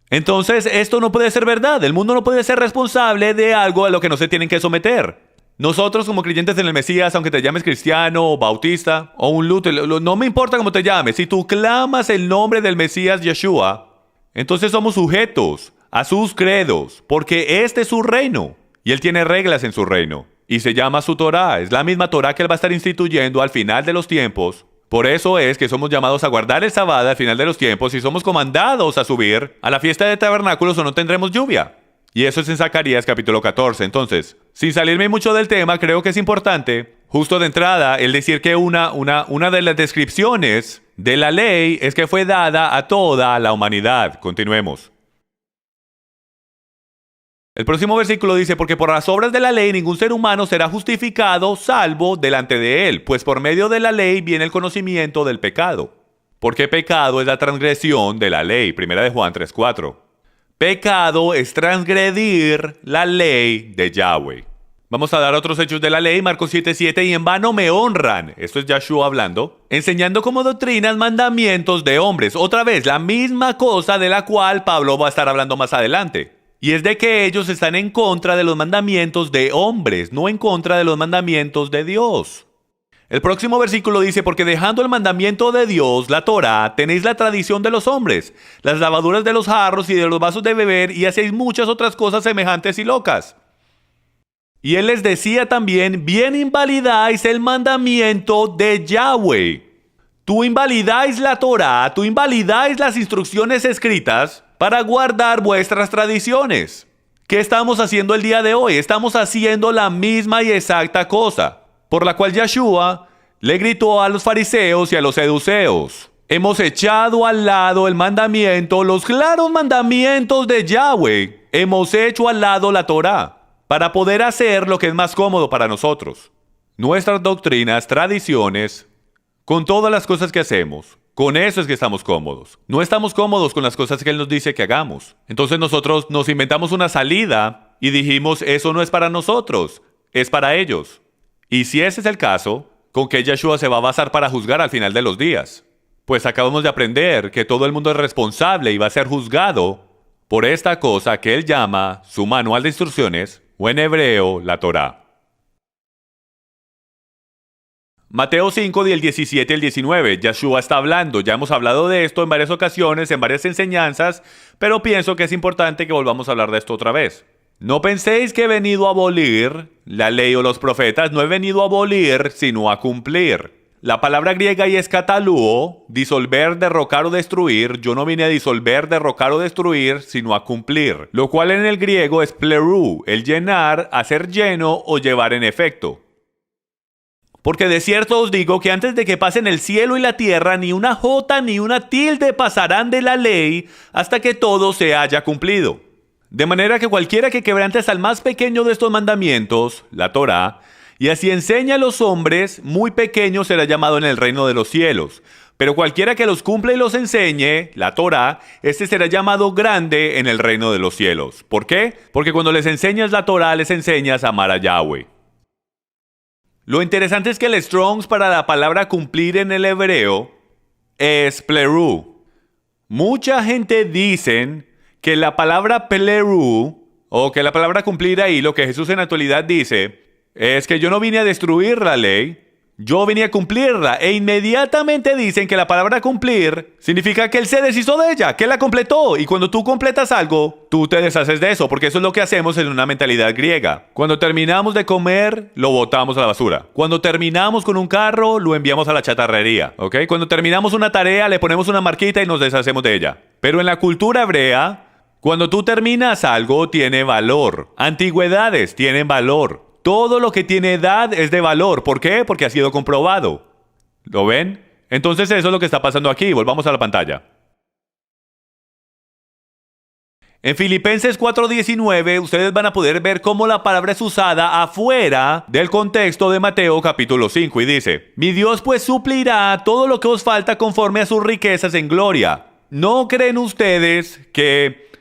entonces esto no puede ser verdad. El mundo no puede ser responsable de algo a lo que no se tienen que someter. Nosotros como creyentes en el Mesías, aunque te llames cristiano o bautista o un Luther, no me importa cómo te llames, si tú clamas el nombre del Mesías Yeshua, entonces somos sujetos a sus credos, porque este es su reino y Él tiene reglas en su reino y se llama su Torá. Es la misma Torá que Él va a estar instituyendo al final de los tiempos. Por eso es que somos llamados a guardar el sábado al final de los tiempos y somos comandados a subir a la fiesta de tabernáculos o no tendremos lluvia. Y eso es en Zacarías capítulo 14. Entonces, sin salirme mucho del tema, creo que es importante, justo de entrada, el decir que una de las descripciones de la ley es que fue dada a toda la humanidad. Continuemos. El próximo versículo dice, porque por las obras de la ley ningún ser humano será justificado salvo delante de él, pues por medio de la ley viene el conocimiento del pecado. Porque pecado es la transgresión de la ley, primera de Juan 3:4. Pecado es transgredir la ley de Yahweh. Vamos a dar otros hechos de la ley, Marcos 7:7, y en vano me honran, esto es Yahshua hablando, enseñando como doctrinas mandamientos de hombres. Otra vez, la misma cosa de la cual Pablo va a estar hablando más adelante. Y es de que ellos están en contra de los mandamientos de hombres, no en contra de los mandamientos de Dios. El próximo versículo dice, porque dejando el mandamiento de Dios, la Torá, tenéis la tradición de los hombres, las lavaduras de los jarros y de los vasos de beber, y hacéis muchas otras cosas semejantes y locas. Y él les decía también, bien invalidáis el mandamiento de Yahweh. Tú invalidáis la Torá, tú invalidáis las instrucciones escritas para guardar vuestras tradiciones. ¿Qué estamos haciendo el día de hoy? Estamos haciendo la misma y exacta cosa, por la cual Yeshua le gritó a los fariseos y a los saduceos. Hemos echado al lado el mandamiento, los claros mandamientos de Yahweh. Hemos hecho al lado la Torá para poder hacer lo que es más cómodo para nosotros. Nuestras doctrinas, tradiciones, con todas las cosas que hacemos, con eso es que estamos cómodos. No estamos cómodos con las cosas que Él nos dice que hagamos. Entonces nosotros nos inventamos una salida y dijimos, eso no es para nosotros, es para ellos. Y si ese es el caso, ¿con qué Yeshua se va a basar para juzgar al final de los días? Pues acabamos de aprender que todo el mundo es responsable y va a ser juzgado por esta cosa que Él llama su manual de instrucciones, o en hebreo, la Torá. Mateo 5, del 17 al 19. Yeshua está hablando. Ya hemos hablado de esto en varias ocasiones, en varias enseñanzas, pero pienso que es importante que volvamos a hablar de esto otra vez. No penséis que he venido a abolir la ley o los profetas. No he venido a abolir, sino a cumplir. La palabra griega ahí es katalúo, disolver, derrocar o destruir. Yo no vine a disolver, derrocar o destruir, sino a cumplir. Lo cual en el griego es plerú, el llenar, hacer lleno o llevar en efecto. Porque de cierto os digo que antes de que pasen el cielo y la tierra, ni una jota ni una tilde pasarán de la ley hasta que todo se haya cumplido. De manera que cualquiera que quebrante hasta el más pequeño de estos mandamientos, la Torá, y así enseña a los hombres, muy pequeño será llamado en el reino de los cielos. Pero cualquiera que los cumpla y los enseñe, la Torá, este será llamado grande en el reino de los cielos. ¿Por qué? Porque cuando les enseñas la Torá, les enseñas a amar a Yahweh. Lo interesante es que el Strong's para la palabra cumplir en el hebreo es plerú. Mucha gente dicen que la palabra plerú, o que la palabra cumplir ahí, lo que Jesús en la actualidad dice, es que yo no vine a destruir la ley, yo vine a cumplirla. E inmediatamente dicen que la palabra cumplir significa que Él se deshizo de ella, que Él la completó. Y cuando tú completas algo, tú te deshaces de eso, porque eso es lo que hacemos en una mentalidad griega. Cuando terminamos de comer, lo botamos a la basura. Cuando terminamos con un carro, lo enviamos a la chatarrería. ¿Ok? Cuando terminamos una tarea, le ponemos una marquita y nos deshacemos de ella. Pero en la cultura hebrea, cuando tú terminas algo, tiene valor. Antigüedades tienen valor. Todo lo que tiene edad es de valor. ¿Por qué? Porque ha sido comprobado. ¿Lo ven? Entonces eso es lo que está pasando aquí. Volvamos a la pantalla. En Filipenses 4:19 ustedes van a poder ver cómo la palabra es usada afuera del contexto de Mateo capítulo 5 y dice: Mi Dios pues suplirá todo lo que os falta conforme a sus riquezas en gloria. ¿No creen ustedes que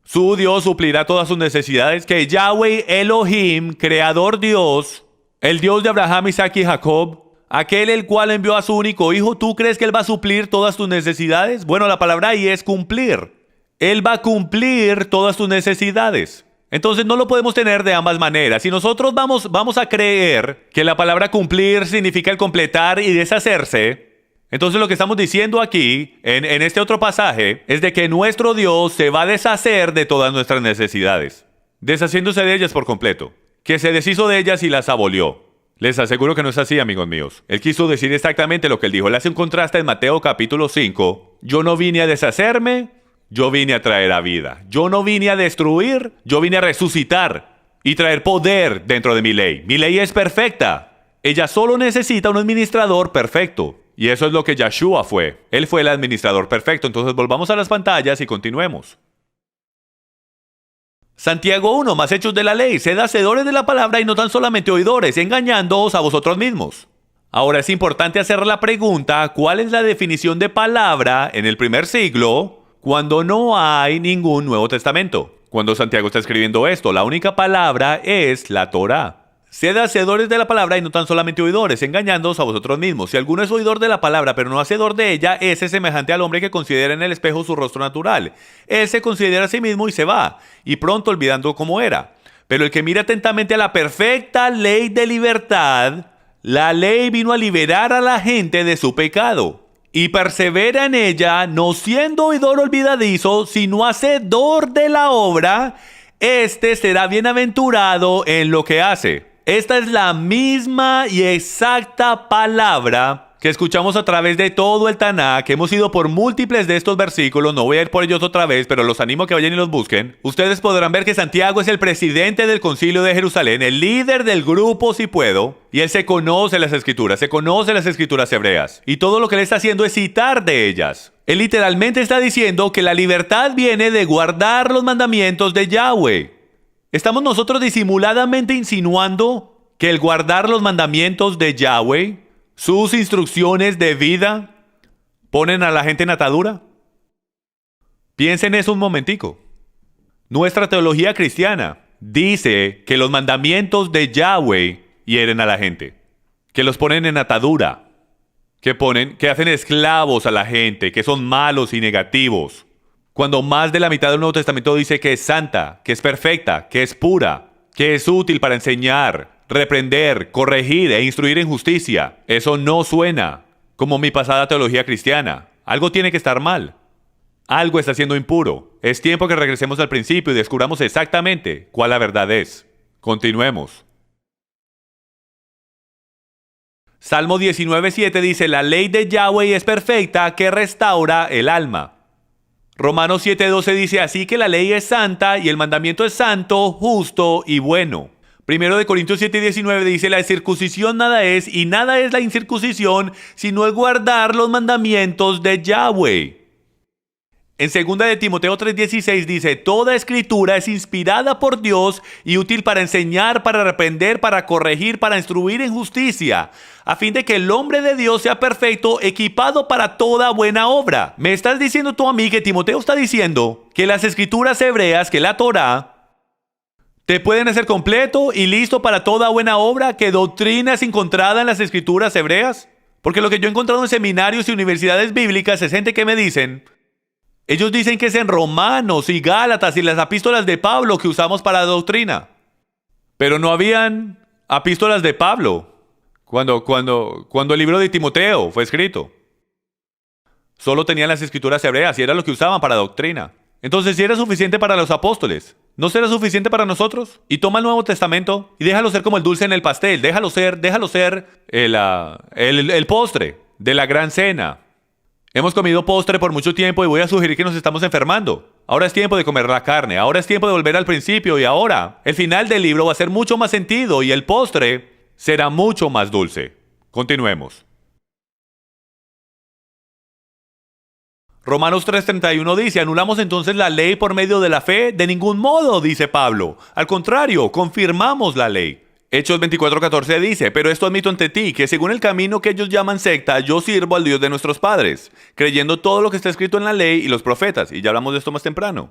su Dios suplirá todas sus necesidades? Que Yahweh Elohim, creador Dios, el Dios de Abraham, Isaac y Jacob, aquel el cual envió a su único hijo, ¿tú crees que Él va a suplir todas tus necesidades? Bueno, la palabra ahí es cumplir. Él va a cumplir todas tus necesidades. Entonces no lo podemos tener de ambas maneras. Si nosotros vamos a creer que la palabra cumplir significa el completar y deshacerse, entonces lo que estamos diciendo aquí, en este otro pasaje, es de que nuestro Dios se va a deshacer de todas nuestras necesidades, deshaciéndose de ellas por completo, que se deshizo de ellas y las abolió. Les aseguro que no es así, amigos míos. Él quiso decir exactamente lo que él dijo. Él hace un contraste en Mateo capítulo 5. Yo no vine a deshacerme, yo vine a traer a vida. Yo no vine a destruir, yo vine a resucitar y traer poder dentro de mi ley. Mi ley es perfecta. Ella solo necesita un administrador perfecto. Y eso es lo que Yeshua fue. Él fue el administrador perfecto. Entonces volvamos a las pantallas y continuemos. Santiago 1, más hechos de la ley. Sed hacedores de la palabra y no tan solamente oidores, engañándoos a vosotros mismos. Ahora es importante hacer la pregunta, ¿cuál es la definición de palabra en el primer siglo cuando no hay ningún Nuevo Testamento? Cuando Santiago está escribiendo esto, la única palabra es la Torá. Sed hacedores de la palabra y no tan solamente oidores, engañándoos a vosotros mismos. Si alguno es oidor de la palabra, pero no hacedor de ella, ese es semejante al hombre que considera en el espejo su rostro natural. Él se considera a sí mismo y se va, y pronto olvidando cómo era. Pero el que mira atentamente a la perfecta ley de libertad, la ley vino a liberar a la gente de su pecado. Y persevera en ella, no siendo oidor olvidadizo, sino hacedor de la obra, este será bienaventurado en lo que hace. Esta es la misma y exacta palabra que escuchamos a través de todo el Tanakh, que hemos ido por múltiples de estos versículos. No voy a ir por ellos otra vez, pero los animo a que vayan y los busquen. Ustedes podrán ver que Santiago es el presidente del Concilio de Jerusalén, el líder del grupo Si Puedo, y él se conoce las escrituras hebreas. Y todo lo que él está haciendo es citar de ellas. Él literalmente está diciendo que la libertad viene de guardar los mandamientos de Yahweh. ¿Estamos nosotros disimuladamente insinuando que el guardar los mandamientos de Yahweh, sus instrucciones de vida, ponen a la gente en atadura? Piensen eso un momentico. Nuestra teología cristiana dice que los mandamientos de Yahweh hieren a la gente, que los ponen en atadura, que hacen esclavos a la gente, que son malos y negativos. Cuando más de la mitad del Nuevo Testamento dice que es santa, que es perfecta, que es pura, que es útil para enseñar, reprender, corregir e instruir en justicia. Eso no suena como mi pasada teología cristiana. Algo tiene que estar mal. Algo está siendo impuro. Es tiempo que regresemos al principio y descubramos exactamente cuál la verdad es. Continuemos. Salmo 19:7 dice: la ley de Yahweh es perfecta, que restaura el alma. Romanos 7:12 dice: así que la ley es santa y el mandamiento es santo, justo y bueno. Primero de Corintios 7:19 dice: la circuncisión nada es y nada es la incircuncisión, sino el guardar los mandamientos de Yahweh. En 2 de Timoteo 3:16 dice: toda escritura es inspirada por Dios y útil para enseñar, para reprender, para corregir, para instruir en justicia, a fin de que el hombre de Dios sea perfecto, equipado para toda buena obra. ¿Me estás diciendo tú a mí que Timoteo está diciendo que las escrituras hebreas, que la Torá, te pueden hacer completo y listo para toda buena obra? ¿Qué doctrina es encontrada en las escrituras hebreas? Porque lo que yo he encontrado en seminarios y universidades bíblicas es gente que me dicen... ellos dicen que es en Romanos y Gálatas y las epístolas de Pablo que usamos para la doctrina. Pero no habían epístolas de Pablo cuando el libro de Timoteo fue escrito. Solo tenían las escrituras hebreas y era lo que usaban para doctrina. Entonces, si era suficiente para los apóstoles, ¿no será suficiente para nosotros? Y toma el Nuevo Testamento y déjalo ser como el dulce en el pastel. Déjalo ser el postre de la gran cena. Hemos comido postre por mucho tiempo y voy a sugerir que nos estamos enfermando. Ahora es tiempo de comer la carne, ahora es tiempo de volver al principio y ahora el final del libro va a hacer mucho más sentido y el postre será mucho más dulce. Continuemos. Romanos 3:31 dice: ¿anulamos entonces la ley por medio de la fe? De ningún modo, dice Pablo. Al contrario, confirmamos la ley. Hechos 24:14 dice: pero esto admito ante ti, que según el camino que ellos llaman secta, yo sirvo al Dios de nuestros padres, creyendo todo lo que está escrito en la ley y los profetas. Y ya hablamos de esto más temprano.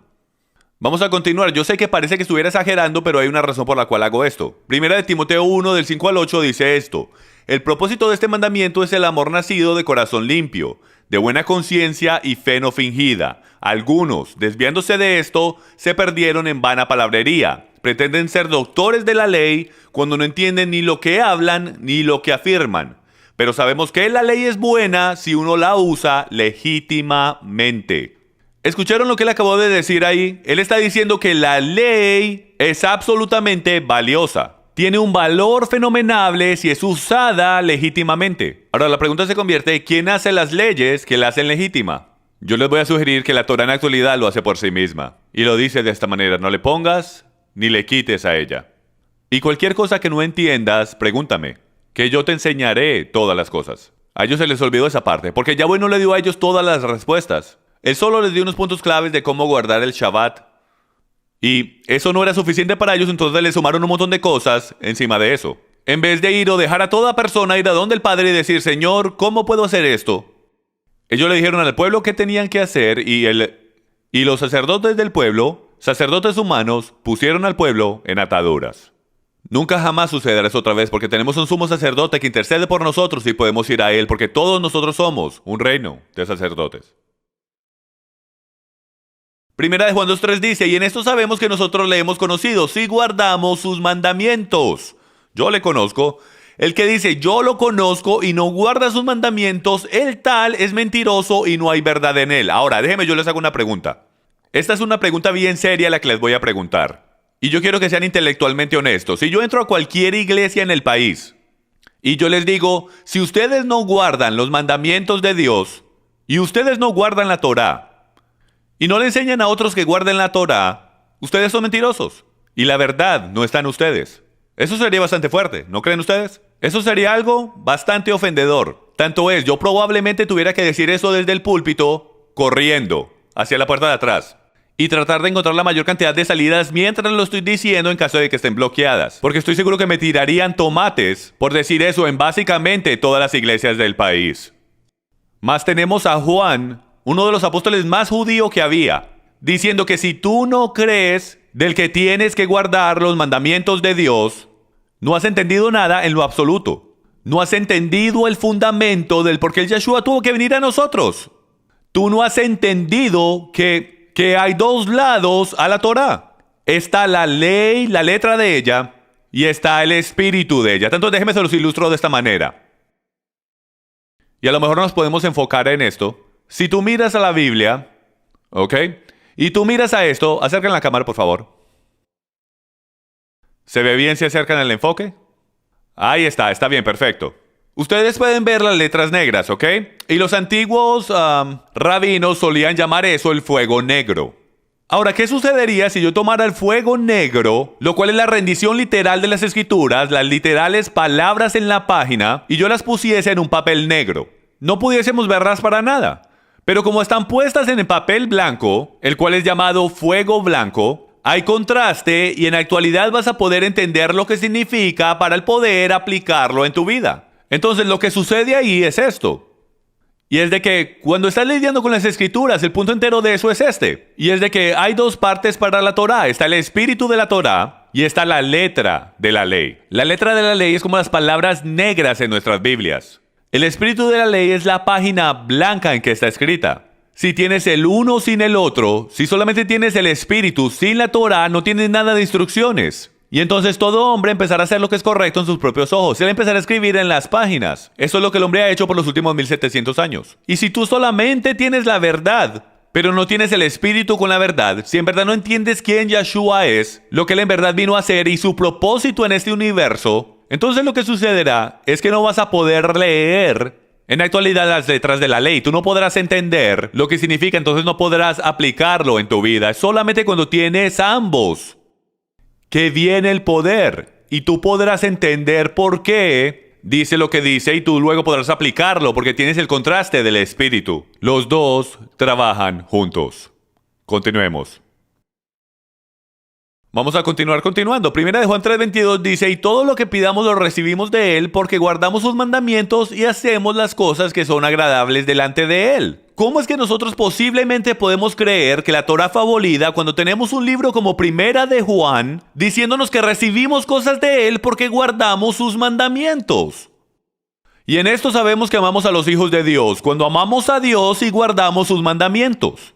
Vamos a continuar. Yo sé que parece que estuviera exagerando, pero hay una razón por la cual hago esto. Primera de Timoteo 1, del 5 al 8 dice esto: el propósito de este mandamiento es el amor nacido de corazón limpio, de buena conciencia y fe no fingida. Algunos, desviándose de esto, se perdieron en vana palabrería. Pretenden ser doctores de la ley cuando no entienden ni lo que hablan ni lo que afirman. Pero sabemos que la ley es buena si uno la usa legítimamente. ¿Escucharon lo que él acabó de decir ahí? Él está diciendo que la ley es absolutamente valiosa. Tiene un valor fenomenal si es usada legítimamente. Ahora la pregunta se convierte: ¿quién hace las leyes que la hacen legítima? Yo les voy a sugerir que la Torá en la actualidad lo hace por sí misma. Y lo dice de esta manera: no le pongas ni le quites a ella. Y cualquier cosa que no entiendas, pregúntame, que yo te enseñaré todas las cosas. A ellos se les olvidó esa parte, porque Yahweh no le dio a ellos todas las respuestas. Él solo les dio unos puntos claves de cómo guardar el Shabbat. Y eso no era suficiente para ellos, entonces le sumaron un montón de cosas encima de eso. En vez de ir o dejar a toda persona ir a donde el Padre y decir: Señor, ¿cómo puedo hacer esto? Ellos le dijeron al pueblo qué tenían que hacer y los sacerdotes del pueblo, sacerdotes humanos, pusieron al pueblo en ataduras. Nunca jamás sucederá eso otra vez, porque tenemos un sumo sacerdote que intercede por nosotros y podemos ir a él, porque todos nosotros somos un reino de sacerdotes. Primera de Juan 2:3 dice: y en esto sabemos que nosotros le hemos conocido, si guardamos sus mandamientos. Yo le conozco. El que dice yo lo conozco y no guarda sus mandamientos, el tal es mentiroso y no hay verdad en él. Ahora, déjenme, yo les hago una pregunta. Esta es una pregunta bien seria la que les voy a preguntar. Y yo quiero que sean intelectualmente honestos. Si yo entro a cualquier iglesia en el país y yo les digo: si ustedes no guardan los mandamientos de Dios y ustedes no guardan la Torá y no le enseñan a otros que guarden la Torá, ustedes son mentirosos y la verdad no está en ustedes. Eso sería bastante fuerte, ¿no creen ustedes? Eso sería algo bastante ofendedor. Tanto es, yo probablemente tuviera que decir eso desde el púlpito, corriendo hacia la puerta de atrás, y tratar de encontrar la mayor cantidad de salidas mientras lo estoy diciendo en caso de que estén bloqueadas. Porque estoy seguro que me tirarían tomates por decir eso en básicamente todas las iglesias del país. Más tenemos a Juan, uno de los apóstoles más judío que había, diciendo que si tú no crees del que tienes que guardar los mandamientos de Dios, no has entendido nada en lo absoluto. No has entendido el fundamento del por qué el Yeshua tuvo que venir a nosotros. Tú no has entendido que hay dos lados a la Torá. Está la ley, la letra de ella, y está el espíritu de ella. Entonces déjeme se los ilustro de esta manera. Y a lo mejor nos podemos enfocar en esto. Si tú miras a la Biblia, ¿ok? Y tú miras a esto, acercan la cámara por favor. ¿Se ve bien si acercan el enfoque? Ahí está bien, perfecto. Ustedes pueden ver las letras negras, ¿ok? Y los antiguos rabinos solían llamar eso el fuego negro. Ahora, ¿qué sucedería si yo tomara el fuego negro, lo cual es la rendición literal de las escrituras, las literales palabras en la página, y yo las pusiese en un papel negro? No pudiésemos verlas para nada. Pero como están puestas en el papel blanco, el cual es llamado fuego blanco, hay contraste y en la actualidad vas a poder entender lo que significa para el poder aplicarlo en tu vida. Entonces lo que sucede ahí es esto. Y es de que cuando estás lidiando con las escrituras, el punto entero de eso es este. Y es de que hay dos partes para la Torá. Está el espíritu de la Torá y está la letra de la ley. La letra de la ley es como las palabras negras en nuestras Biblias. El espíritu de la ley es la página blanca en que está escrita. Si tienes el uno sin el otro, si solamente tienes el espíritu sin la Torá, no tienes nada de instrucciones. Y entonces todo hombre empezará a hacer lo que es correcto en sus propios ojos. Él empezará a escribir en las páginas. Eso es lo que el hombre ha hecho por los últimos 1700 años. Y si tú solamente tienes la verdad, pero no tienes el espíritu con la verdad, si en verdad no entiendes quién Yeshua es, lo que él en verdad vino a hacer y su propósito en este universo, entonces lo que sucederá es que no vas a poder leer en la actualidad las letras de la ley. Tú no podrás entender lo que significa, entonces no podrás aplicarlo en tu vida. Es solamente cuando tienes ambos que viene el poder y tú podrás entender por qué dice lo que dice y tú luego podrás aplicarlo porque tienes el contraste del espíritu. Los dos trabajan juntos. Continuemos. Vamos a continuando. Primera de Juan 3:22 dice, y todo lo que pidamos lo recibimos de Él porque guardamos sus mandamientos y hacemos las cosas que son agradables delante de Él. ¿Cómo es que nosotros posiblemente podemos creer que la Torá fue abolida cuando tenemos un libro como Primera de Juan diciéndonos que recibimos cosas de Él porque guardamos sus mandamientos? Y en esto sabemos que amamos a los hijos de Dios, cuando amamos a Dios y guardamos sus mandamientos.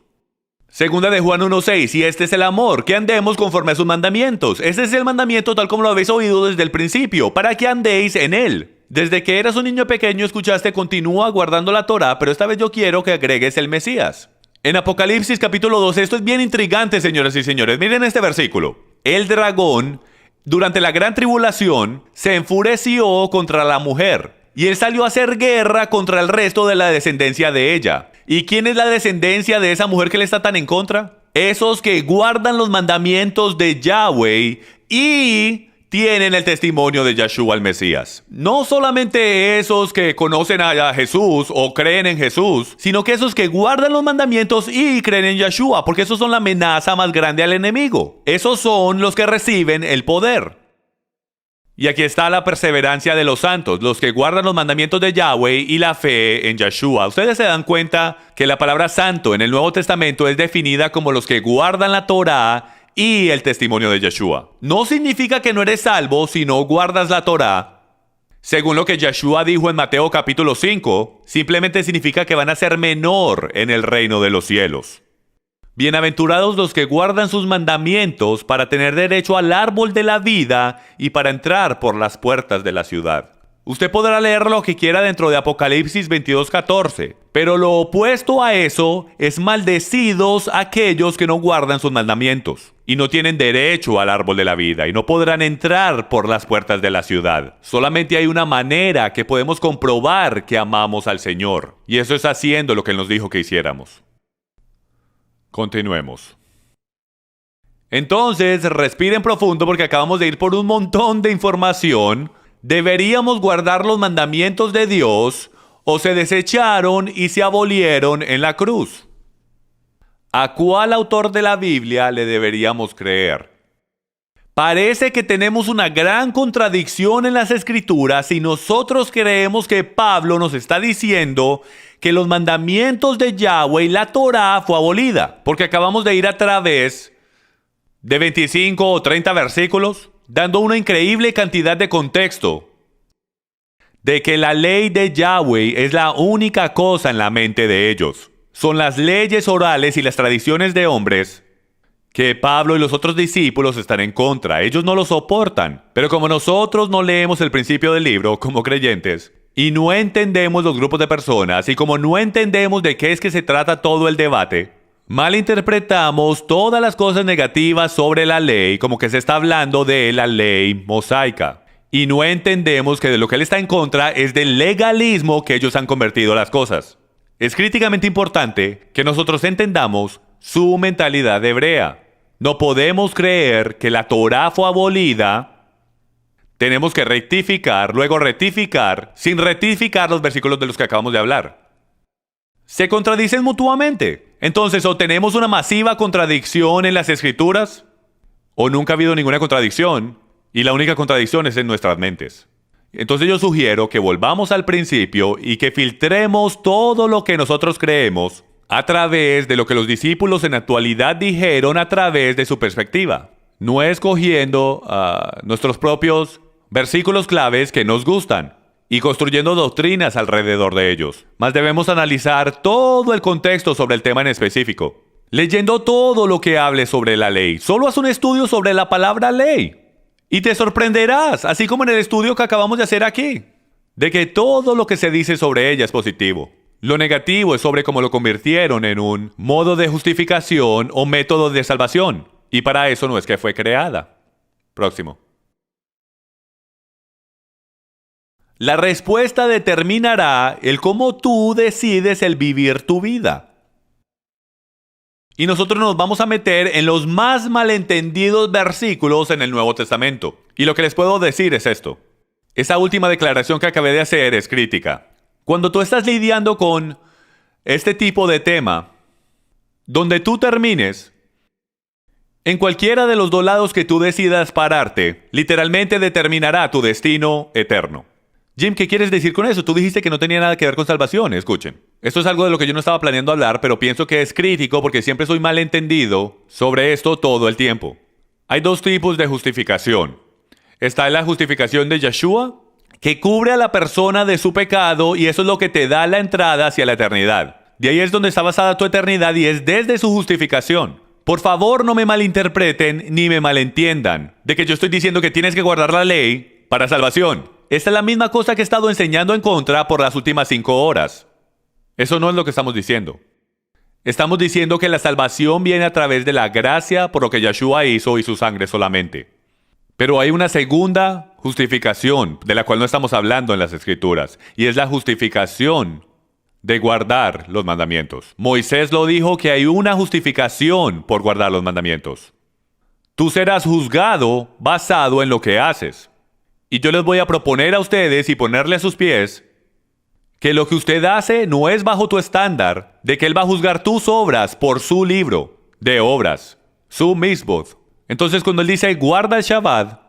Segunda de Juan 1:6, y este es el amor, que andemos conforme a sus mandamientos. Ese es el mandamiento tal como lo habéis oído desde el principio, para que andéis en él. Desde que eras un niño pequeño escuchaste, continúa guardando la Torá, pero esta vez yo quiero que agregues el Mesías. En Apocalipsis capítulo 12, esto es bien intrigante, señoras y señores. Miren este versículo. El dragón, durante la gran tribulación, se enfureció contra la mujer. Y él salió a hacer guerra contra el resto de la descendencia de ella. ¿Y quién es la descendencia de esa mujer que le está tan en contra? Esos que guardan los mandamientos de Yahweh y tienen el testimonio de Yeshua el Mesías. No solamente esos que conocen a Jesús o creen en Jesús, sino que esos que guardan los mandamientos y creen en Yeshua, porque esos son la amenaza más grande al enemigo. Esos son los que reciben el poder. Y aquí está la perseverancia de los santos, los que guardan los mandamientos de Yahweh y la fe en Yeshua. Ustedes se dan cuenta que la palabra santo en el Nuevo Testamento es definida como los que guardan la Torá y el testimonio de Yeshua. No significa que no eres salvo si no guardas la Torá. Según lo que Yeshua dijo en Mateo capítulo 5, simplemente significa que van a ser menor en el reino de los cielos. Bienaventurados los que guardan sus mandamientos para tener derecho al árbol de la vida y para entrar por las puertas de la ciudad. Usted podrá leer lo que quiera dentro de Apocalipsis 22:14, pero lo opuesto a eso es maldecidos aquellos que no guardan sus mandamientos y no tienen derecho al árbol de la vida y no podrán entrar por las puertas de la ciudad. Solamente hay una manera que podemos comprobar que amamos al Señor y eso es haciendo lo que Él nos dijo que hiciéramos. Continuemos. Entonces, respiren profundo porque acabamos de ir por un montón de información. ¿Deberíamos guardar los mandamientos de Dios o se desecharon y se abolieron en la cruz? ¿A cuál autor de la Biblia le deberíamos creer? Parece que tenemos una gran contradicción en las Escrituras y nosotros creemos que Pablo nos está diciendo que los mandamientos de Yahweh y la Torá fue abolida, porque acabamos de ir a través de 25 o 30 versículos, dando una increíble cantidad de contexto de que la ley de Yahweh es la única cosa en la mente de ellos. Son las leyes orales y las tradiciones de hombres que Pablo y los otros discípulos están en contra. Ellos no lo soportan. Pero como nosotros no leemos el principio del libro como creyentes, y no entendemos los grupos de personas, y como no entendemos de qué es que se trata todo el debate, malinterpretamos todas las cosas negativas sobre la ley como que se está hablando de la ley mosaica. Y no entendemos que de lo que él está en contra es del legalismo que ellos han convertido las cosas. Es críticamente importante que nosotros entendamos su mentalidad hebrea. No podemos creer que la Torá fue abolida. Tenemos que rectificar, luego rectificar, sin rectificar los versículos de los que acabamos de hablar. Se contradicen mutuamente. Entonces, o tenemos una masiva contradicción en las Escrituras, o nunca ha habido ninguna contradicción, y la única contradicción es en nuestras mentes. Entonces yo sugiero que volvamos al principio y que filtremos todo lo que nosotros creemos a través de lo que los discípulos en la actualidad dijeron a través de su perspectiva. No escogiendo nuestros propios versículos claves que nos gustan y construyendo doctrinas alrededor de ellos. Más debemos analizar todo el contexto sobre el tema en específico, leyendo todo lo que hable sobre la ley. Solo haz un estudio sobre la palabra ley y te sorprenderás, así como en el estudio que acabamos de hacer aquí, de que todo lo que se dice sobre ella es positivo. Lo negativo es sobre cómo lo convirtieron en un modo de justificación o método de salvación. Y para eso no es que fue creada. Próximo. La respuesta determinará el cómo tú decides el vivir tu vida. Y nosotros nos vamos a meter en los más malentendidos versículos en el Nuevo Testamento. Y lo que les puedo decir es esto. Esa última declaración que acabé de hacer es crítica. Cuando tú estás lidiando con este tipo de tema, donde tú termines, en cualquiera de los dos lados que tú decidas pararte, literalmente determinará tu destino eterno. Jim, ¿qué quieres decir con eso? Tú dijiste que no tenía nada que ver con salvación. Escuchen. Esto es algo de lo que yo no estaba planeando hablar, pero pienso que es crítico porque siempre soy malentendido sobre esto todo el tiempo. Hay dos tipos de justificación. Está la justificación de Yeshua, que cubre a la persona de su pecado y eso es lo que te da la entrada hacia la eternidad. De ahí es donde está basada tu eternidad y es desde su justificación. Por favor, no me malinterpreten ni me malentiendan de que yo estoy diciendo que tienes que guardar la ley para salvación. Esta es la misma cosa que he estado enseñando en contra por las últimas 5 horas. Eso no es lo que estamos diciendo. Estamos diciendo que la salvación viene a través de la gracia por lo que Yeshua hizo y su sangre solamente. Pero hay una segunda justificación de la cual no estamos hablando en las Escrituras, y es la justificación de guardar los mandamientos. Moisés lo dijo que hay una justificación por guardar los mandamientos. Tú serás juzgado basado en lo que haces. Y yo les voy a proponer a ustedes y ponerle a sus pies que lo que usted hace no es bajo tu estándar, de que Él va a juzgar tus obras por su libro de obras, su misbod. Entonces cuando Él dice guarda el Shabbat,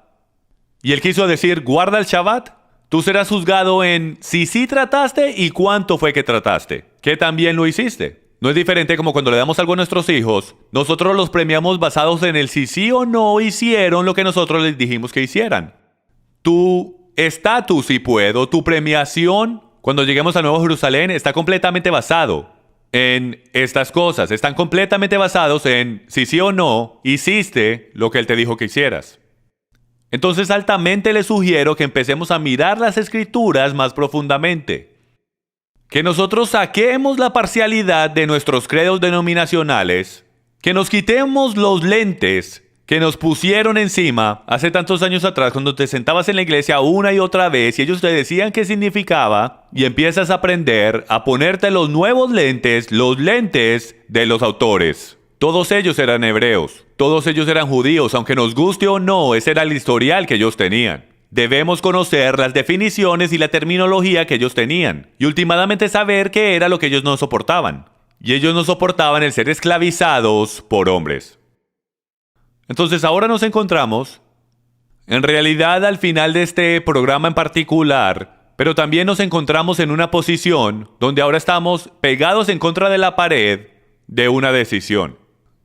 y Él quiso decir guarda el Shabbat, tú serás juzgado en si sí trataste y cuánto fue que trataste, que también lo hiciste. No es diferente como cuando le damos algo a nuestros hijos, nosotros los premiamos basados en el si sí o no hicieron lo que nosotros les dijimos que hicieran. Tu estatus, si puedo, tu premiación cuando lleguemos a Nuevo Jerusalén está completamente basado en estas cosas. Están completamente basados en si sí o no hiciste lo que Él te dijo que hicieras. Entonces altamente les sugiero que empecemos a mirar las Escrituras más profundamente. Que nosotros saquemos la parcialidad de nuestros credos denominacionales, que nos quitemos los lentes que nos pusieron encima hace tantos años atrás cuando te sentabas en la iglesia una y otra vez y ellos te decían qué significaba y empiezas a aprender a ponerte los nuevos lentes, los lentes de los autores. Todos ellos eran hebreos, todos ellos eran judíos, aunque nos guste o no, ese era el historial que ellos tenían. Debemos conocer las definiciones y la terminología que ellos tenían y últimamente saber qué era lo que ellos no soportaban. Y ellos no soportaban el ser esclavizados por hombres. Entonces ahora nos encontramos, en realidad al final de este programa en particular, pero también nos encontramos en una posición donde ahora estamos pegados en contra de la pared de una decisión.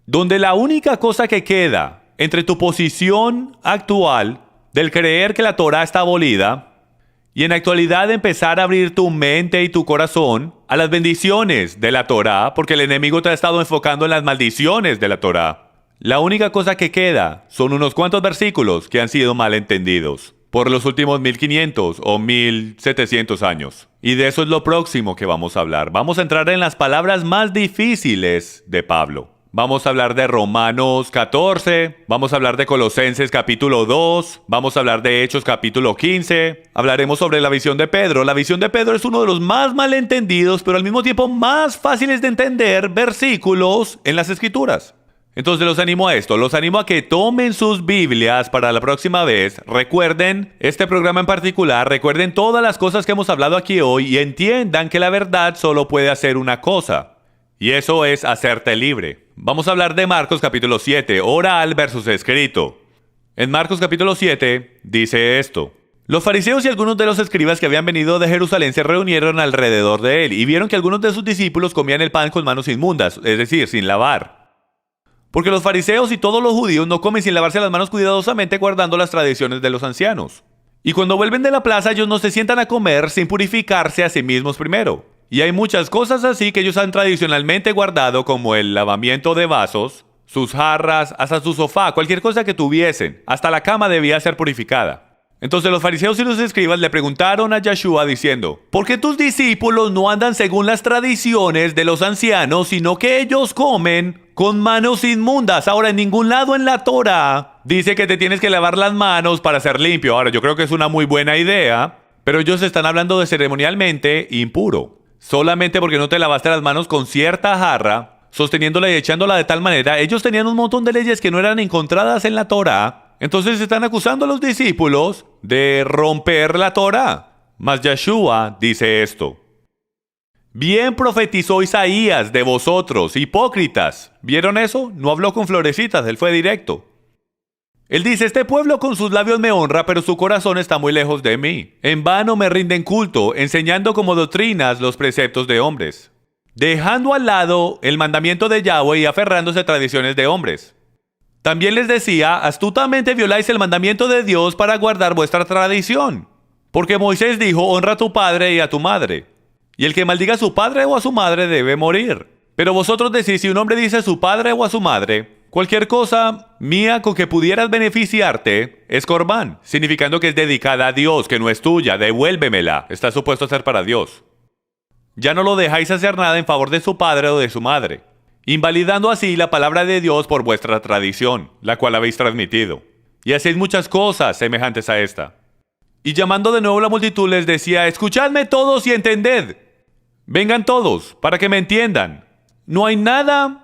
Donde la única cosa que queda entre tu posición actual del creer que la Torá está abolida y en la actualidad empezar a abrir tu mente y tu corazón a las bendiciones de la Torá, porque el enemigo te ha estado enfocando en las maldiciones de la Torá. La única cosa que queda son unos cuantos versículos que han sido mal entendidos por los últimos 1500 o 1700 años. Y de eso es lo próximo que vamos a hablar. Vamos a entrar en las palabras más difíciles de Pablo. Vamos a hablar de Romanos 14, vamos a hablar de Colosenses capítulo 2, vamos a hablar de Hechos capítulo 15, hablaremos sobre la visión de Pedro. La visión de Pedro es uno de los más malentendidos, pero al mismo tiempo más fáciles de entender versículos en las Escrituras. Entonces los animo a esto, los animo a que tomen sus Biblias para la próxima vez, recuerden este programa en particular, recuerden todas las cosas que hemos hablado aquí hoy y entiendan que la verdad solo puede hacer una cosa, y eso es hacerte libre. Vamos a hablar de Marcos capítulo 7, oral versus escrito. En Marcos capítulo 7 dice esto: los fariseos y algunos de los escribas que habían venido de Jerusalén se reunieron alrededor de él y vieron que algunos de sus discípulos comían el pan con manos inmundas, es decir, sin lavar. Porque los fariseos y todos los judíos no comen sin lavarse las manos cuidadosamente, guardando las tradiciones de los ancianos. Y cuando vuelven de la plaza, ellos no se sientan a comer sin purificarse a sí mismos primero. Y hay muchas cosas así que ellos han tradicionalmente guardado, como el lavamiento de vasos, sus jarras, hasta su sofá, cualquier cosa que tuviesen. Hasta la cama debía ser purificada. Entonces los fariseos y los escribas le preguntaron a Yeshua diciendo: ¿por qué tus discípulos no andan según las tradiciones de los ancianos, sino que ellos comen con manos inmundas? Ahora, en ningún lado en la Torá dice que te tienes que lavar las manos para ser limpio. Ahora, yo creo que es una muy buena idea, pero ellos están hablando de ceremonialmente impuro. Solamente porque no te lavaste las manos con cierta jarra, sosteniéndola y echándola de tal manera. Ellos tenían un montón de leyes que no eran encontradas en la Torá. Entonces están acusando a los discípulos de romper la Torá. Mas Yeshua dice esto: bien profetizó Isaías de vosotros, hipócritas. ¿Vieron eso? No habló con florecitas, él fue directo. Él dice: este pueblo con sus labios me honra, pero su corazón está muy lejos de mí. En vano me rinden culto, enseñando como doctrinas los preceptos de hombres, dejando al lado el mandamiento de Yahweh y aferrándose a tradiciones de hombres. También les decía: astutamente violáis el mandamiento de Dios para guardar vuestra tradición. Porque Moisés dijo: honra a tu padre y a tu madre. Y el que maldiga a su padre o a su madre debe morir. Pero vosotros decís: si un hombre dice a su padre o a su madre, cualquier cosa mía con que pudieras beneficiarte es corbán, significando que es dedicada a Dios, que no es tuya, devuélvemela. Está supuesto a ser para Dios. Ya no lo dejáis hacer nada en favor de su padre o de su madre, invalidando así la palabra de Dios por vuestra tradición, la cual habéis transmitido. Y hacéis muchas cosas semejantes a esta. Y llamando de nuevo a la multitud les decía: escuchadme todos y entended. Vengan todos, para que me entiendan. No hay nada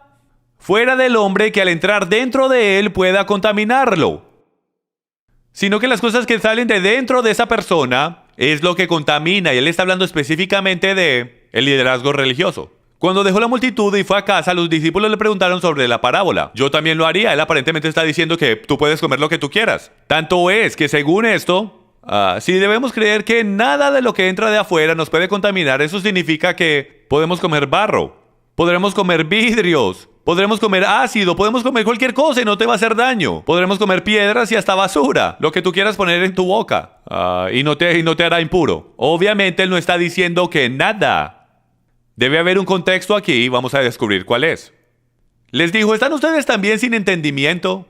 fuera del hombre que al entrar dentro de él pueda contaminarlo, sino que las cosas que salen de dentro de esa persona es lo que contamina. Y él está hablando específicamente de el liderazgo religioso. Cuando dejó la multitud y fue a casa, los discípulos le preguntaron sobre la parábola. Yo también lo haría. Él aparentemente está diciendo que tú puedes comer lo que tú quieras. Tanto es que según esto, si debemos creer que nada de lo que entra de afuera nos puede contaminar, eso significa que podemos comer barro, podremos comer vidrios, podremos comer ácido, podemos comer cualquier cosa y no te va a hacer daño. Podremos comer piedras y hasta basura, lo que tú quieras poner en tu boca, y no te hará impuro. Obviamente él no está diciendo que nada. Debe haber un contexto aquí y vamos a descubrir cuál es. Les dijo: ¿están ustedes también sin entendimiento?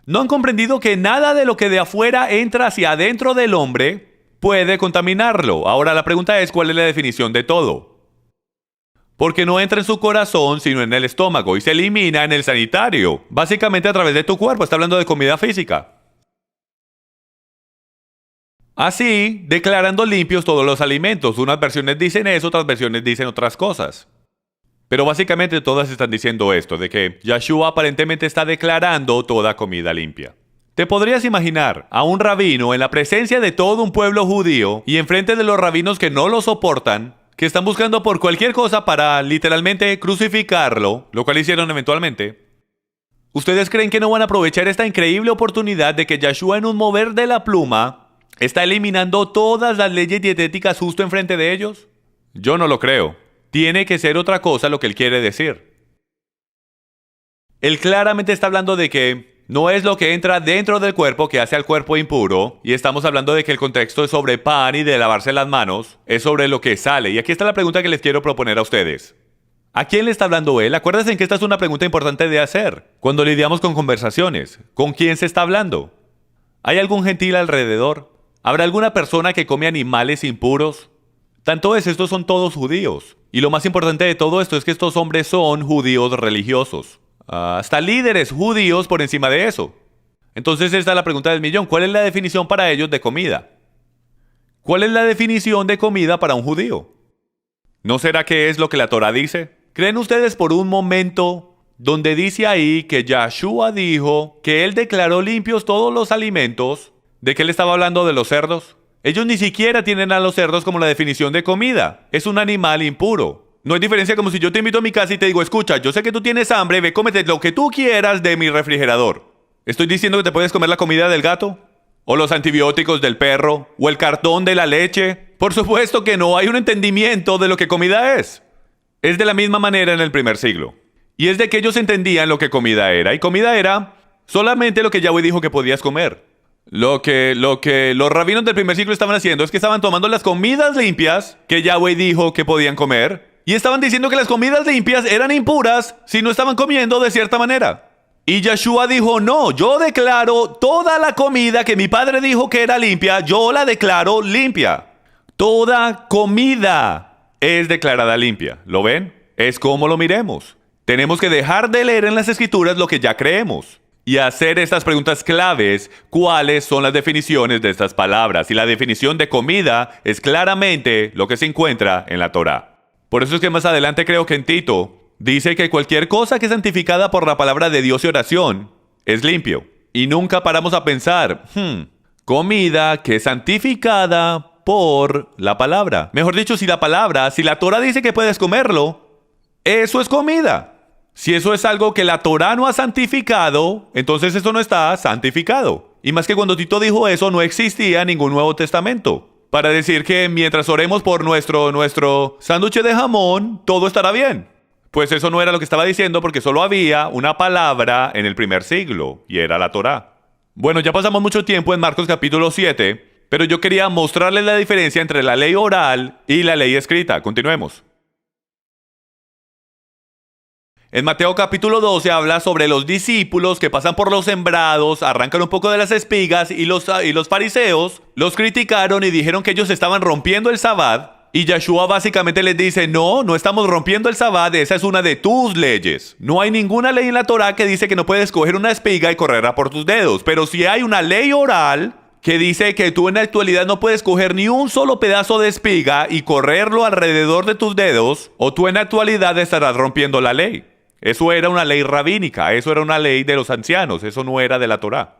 ¿No han comprendido que nada de lo que de afuera entra hacia adentro del hombre puede contaminarlo? Ahora la pregunta es: ¿cuál es la definición de todo? Porque no entra en su corazón sino en el estómago y se elimina en el sanitario, básicamente a través de tu cuerpo. Está hablando de comida física. Así, declarando limpios todos los alimentos. Unas versiones dicen eso, otras versiones dicen otras cosas. Pero básicamente todas están diciendo esto, de que Yeshua aparentemente está declarando toda comida limpia. ¿Te podrías imaginar a un rabino en la presencia de todo un pueblo judío y enfrente de los rabinos que no lo soportan, que están buscando por cualquier cosa para literalmente crucificarlo, lo cual hicieron eventualmente? ¿Ustedes creen que no van a aprovechar esta increíble oportunidad de que Yeshua en un mover de la pluma está eliminando todas las leyes dietéticas justo enfrente de ellos? Yo no lo creo. Tiene que ser otra cosa lo que él quiere decir. Él claramente está hablando de que no es lo que entra dentro del cuerpo que hace al cuerpo impuro, y estamos hablando de que el contexto es sobre pan y de lavarse las manos, es sobre lo que sale. Y aquí está la pregunta que les quiero proponer a ustedes. ¿A quién le está hablando él? Acuérdense que esta es una pregunta importante de hacer cuando lidiamos con conversaciones. ¿Con quién se está hablando? ¿Hay algún gentil alrededor? ¿Habrá alguna persona que come animales impuros? Tanto es, estos son todos judíos. Y lo más importante de todo esto es que estos hombres son judíos religiosos. Hasta líderes judíos por encima de eso. Entonces esta es la pregunta del millón. ¿Cuál es la definición para ellos de comida? ¿Cuál es la definición de comida para un judío? ¿No será que es lo que la Torá dice? ¿Creen ustedes por un momento donde dice ahí que Yahshua dijo que él declaró limpios todos los alimentos? ¿De qué él estaba hablando de los cerdos? Ellos ni siquiera tienen a los cerdos como la definición de comida. Es un animal impuro. No hay diferencia como si yo te invito a mi casa y te digo, escucha, yo sé que tú tienes hambre, ve, cómete lo que tú quieras de mi refrigerador. ¿Estoy diciendo que te puedes comer la comida del gato? ¿O los antibióticos del perro? ¿O el cartón de la leche? Por supuesto que no, hay un entendimiento de lo que comida es. Es de la misma manera en el primer siglo. Y es de que ellos entendían lo que comida era. Y comida era solamente lo que Yahweh dijo que podías comer. Lo que los rabinos del primer siglo estaban haciendo es que estaban tomando las comidas limpias que Yahweh dijo que podían comer y estaban diciendo que las comidas limpias eran impuras si no estaban comiendo de cierta manera. Y Yahshua dijo, no, yo declaro toda la comida que mi padre dijo que era limpia, yo la declaro limpia. Toda comida es declarada limpia. ¿Lo ven? Es como lo miremos. Tenemos que dejar de leer en las escrituras lo que ya creemos y hacer estas preguntas claves. ¿Cuáles son las definiciones de estas palabras? Y la definición de comida es claramente lo que se encuentra en la Torá. Por eso es que más adelante creo que en Tito dice que cualquier cosa que es santificada por la palabra de Dios y oración es limpio. Y nunca paramos a pensar, comida que es santificada por la palabra. Mejor dicho, si la Torá dice que puedes comerlo, eso es comida. Si eso es algo que la Torá no ha santificado, entonces eso no está santificado. Y más que cuando Tito dijo eso, no existía ningún Nuevo Testamento para decir que mientras oremos por nuestro sándwich de jamón, todo estará bien. Pues eso no era lo que estaba diciendo porque solo había una palabra en el primer siglo y era la Torá. Bueno, ya pasamos mucho tiempo en Marcos capítulo 7, pero yo quería mostrarles la diferencia entre la ley oral y la ley escrita. Continuemos. En Mateo capítulo 12 habla sobre los discípulos que pasan por los sembrados, arrancan un poco de las espigas y los fariseos los criticaron y dijeron que ellos estaban rompiendo el sabbat. Y Yahshua básicamente les dice, no estamos rompiendo el sabbat, esa es una de tus leyes. No hay ninguna ley en la Torá que dice que no puedes coger una espiga y correrla por tus dedos. Pero sí hay una ley oral que dice que tú en la actualidad no puedes coger ni un solo pedazo de espiga y correrlo alrededor de tus dedos, o tú en la actualidad estarás rompiendo la ley. Eso era una ley rabínica, eso era una ley de los ancianos, eso no era de la Torá.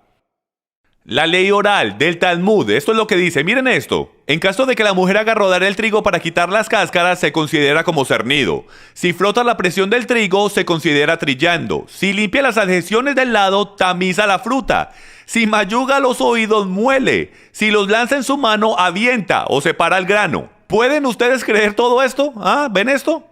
La ley oral del Talmud, esto es lo que dice, miren esto. En caso de que la mujer haga rodar el trigo para quitar las cáscaras, se considera como cernido. Si frota la presión del trigo, se considera trillando. Si limpia las adhesiones del lado, tamiza la fruta. Si mayuga los oídos, muele. Si los lanza en su mano, avienta o separa el grano. ¿Pueden ustedes creer todo esto? ¿Ven esto?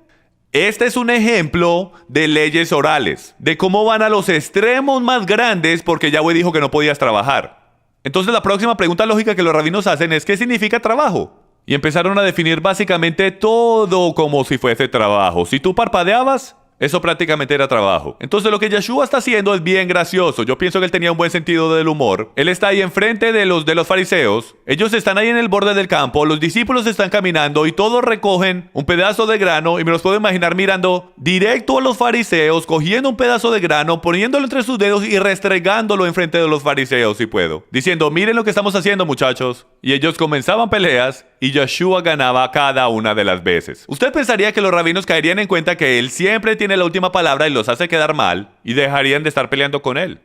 Este es un ejemplo de leyes orales, de cómo van a los extremos más grandes porque Yahweh dijo que no podías trabajar. Entonces la próxima pregunta lógica que los rabinos hacen es ¿qué significa trabajo? Y empezaron a definir básicamente todo como si fuese trabajo. Si tú parpadeabas, eso prácticamente era trabajo. Entonces lo que Yahshua está haciendo es bien gracioso. Yo pienso que él tenía un buen sentido del humor. Él está ahí enfrente de los fariseos. Ellos están ahí en el borde del campo. Los discípulos están caminando y todos recogen un pedazo de grano. Y me los puedo imaginar mirando directo a los fariseos, cogiendo un pedazo de grano, poniéndolo entre sus dedos y restregándolo enfrente de los fariseos, si puedo. Diciendo, miren lo que estamos haciendo, muchachos. Y ellos comenzaban peleas y Yahshua ganaba cada una de las veces. Usted pensaría que los rabinos caerían en cuenta que él siempre tiene la última palabra y los hace quedar mal y dejarían de estar peleando con él.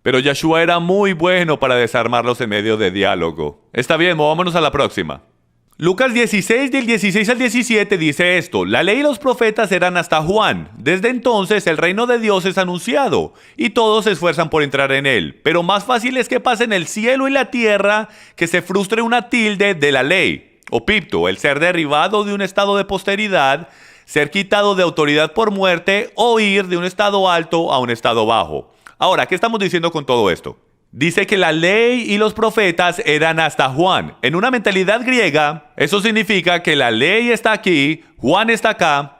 Pero Yahshua era muy bueno para desarmarlos en medio de diálogo. Está bien, movámonos a la próxima. Lucas 16, del 16 al 17 dice esto: la ley y los profetas eran hasta Juan. Desde entonces el reino de Dios es anunciado y todos se esfuerzan por entrar en él. Pero más fácil es que pasen el cielo y la tierra que se frustre una tilde de la ley. O pipto, el ser derribado de un estado de posteridad, ser quitado de autoridad por muerte o ir de un estado alto a un estado bajo. Ahora, ¿qué estamos diciendo con todo esto? Dice que la ley y los profetas eran hasta Juan. En una mentalidad griega, eso significa que la ley está aquí, Juan está acá,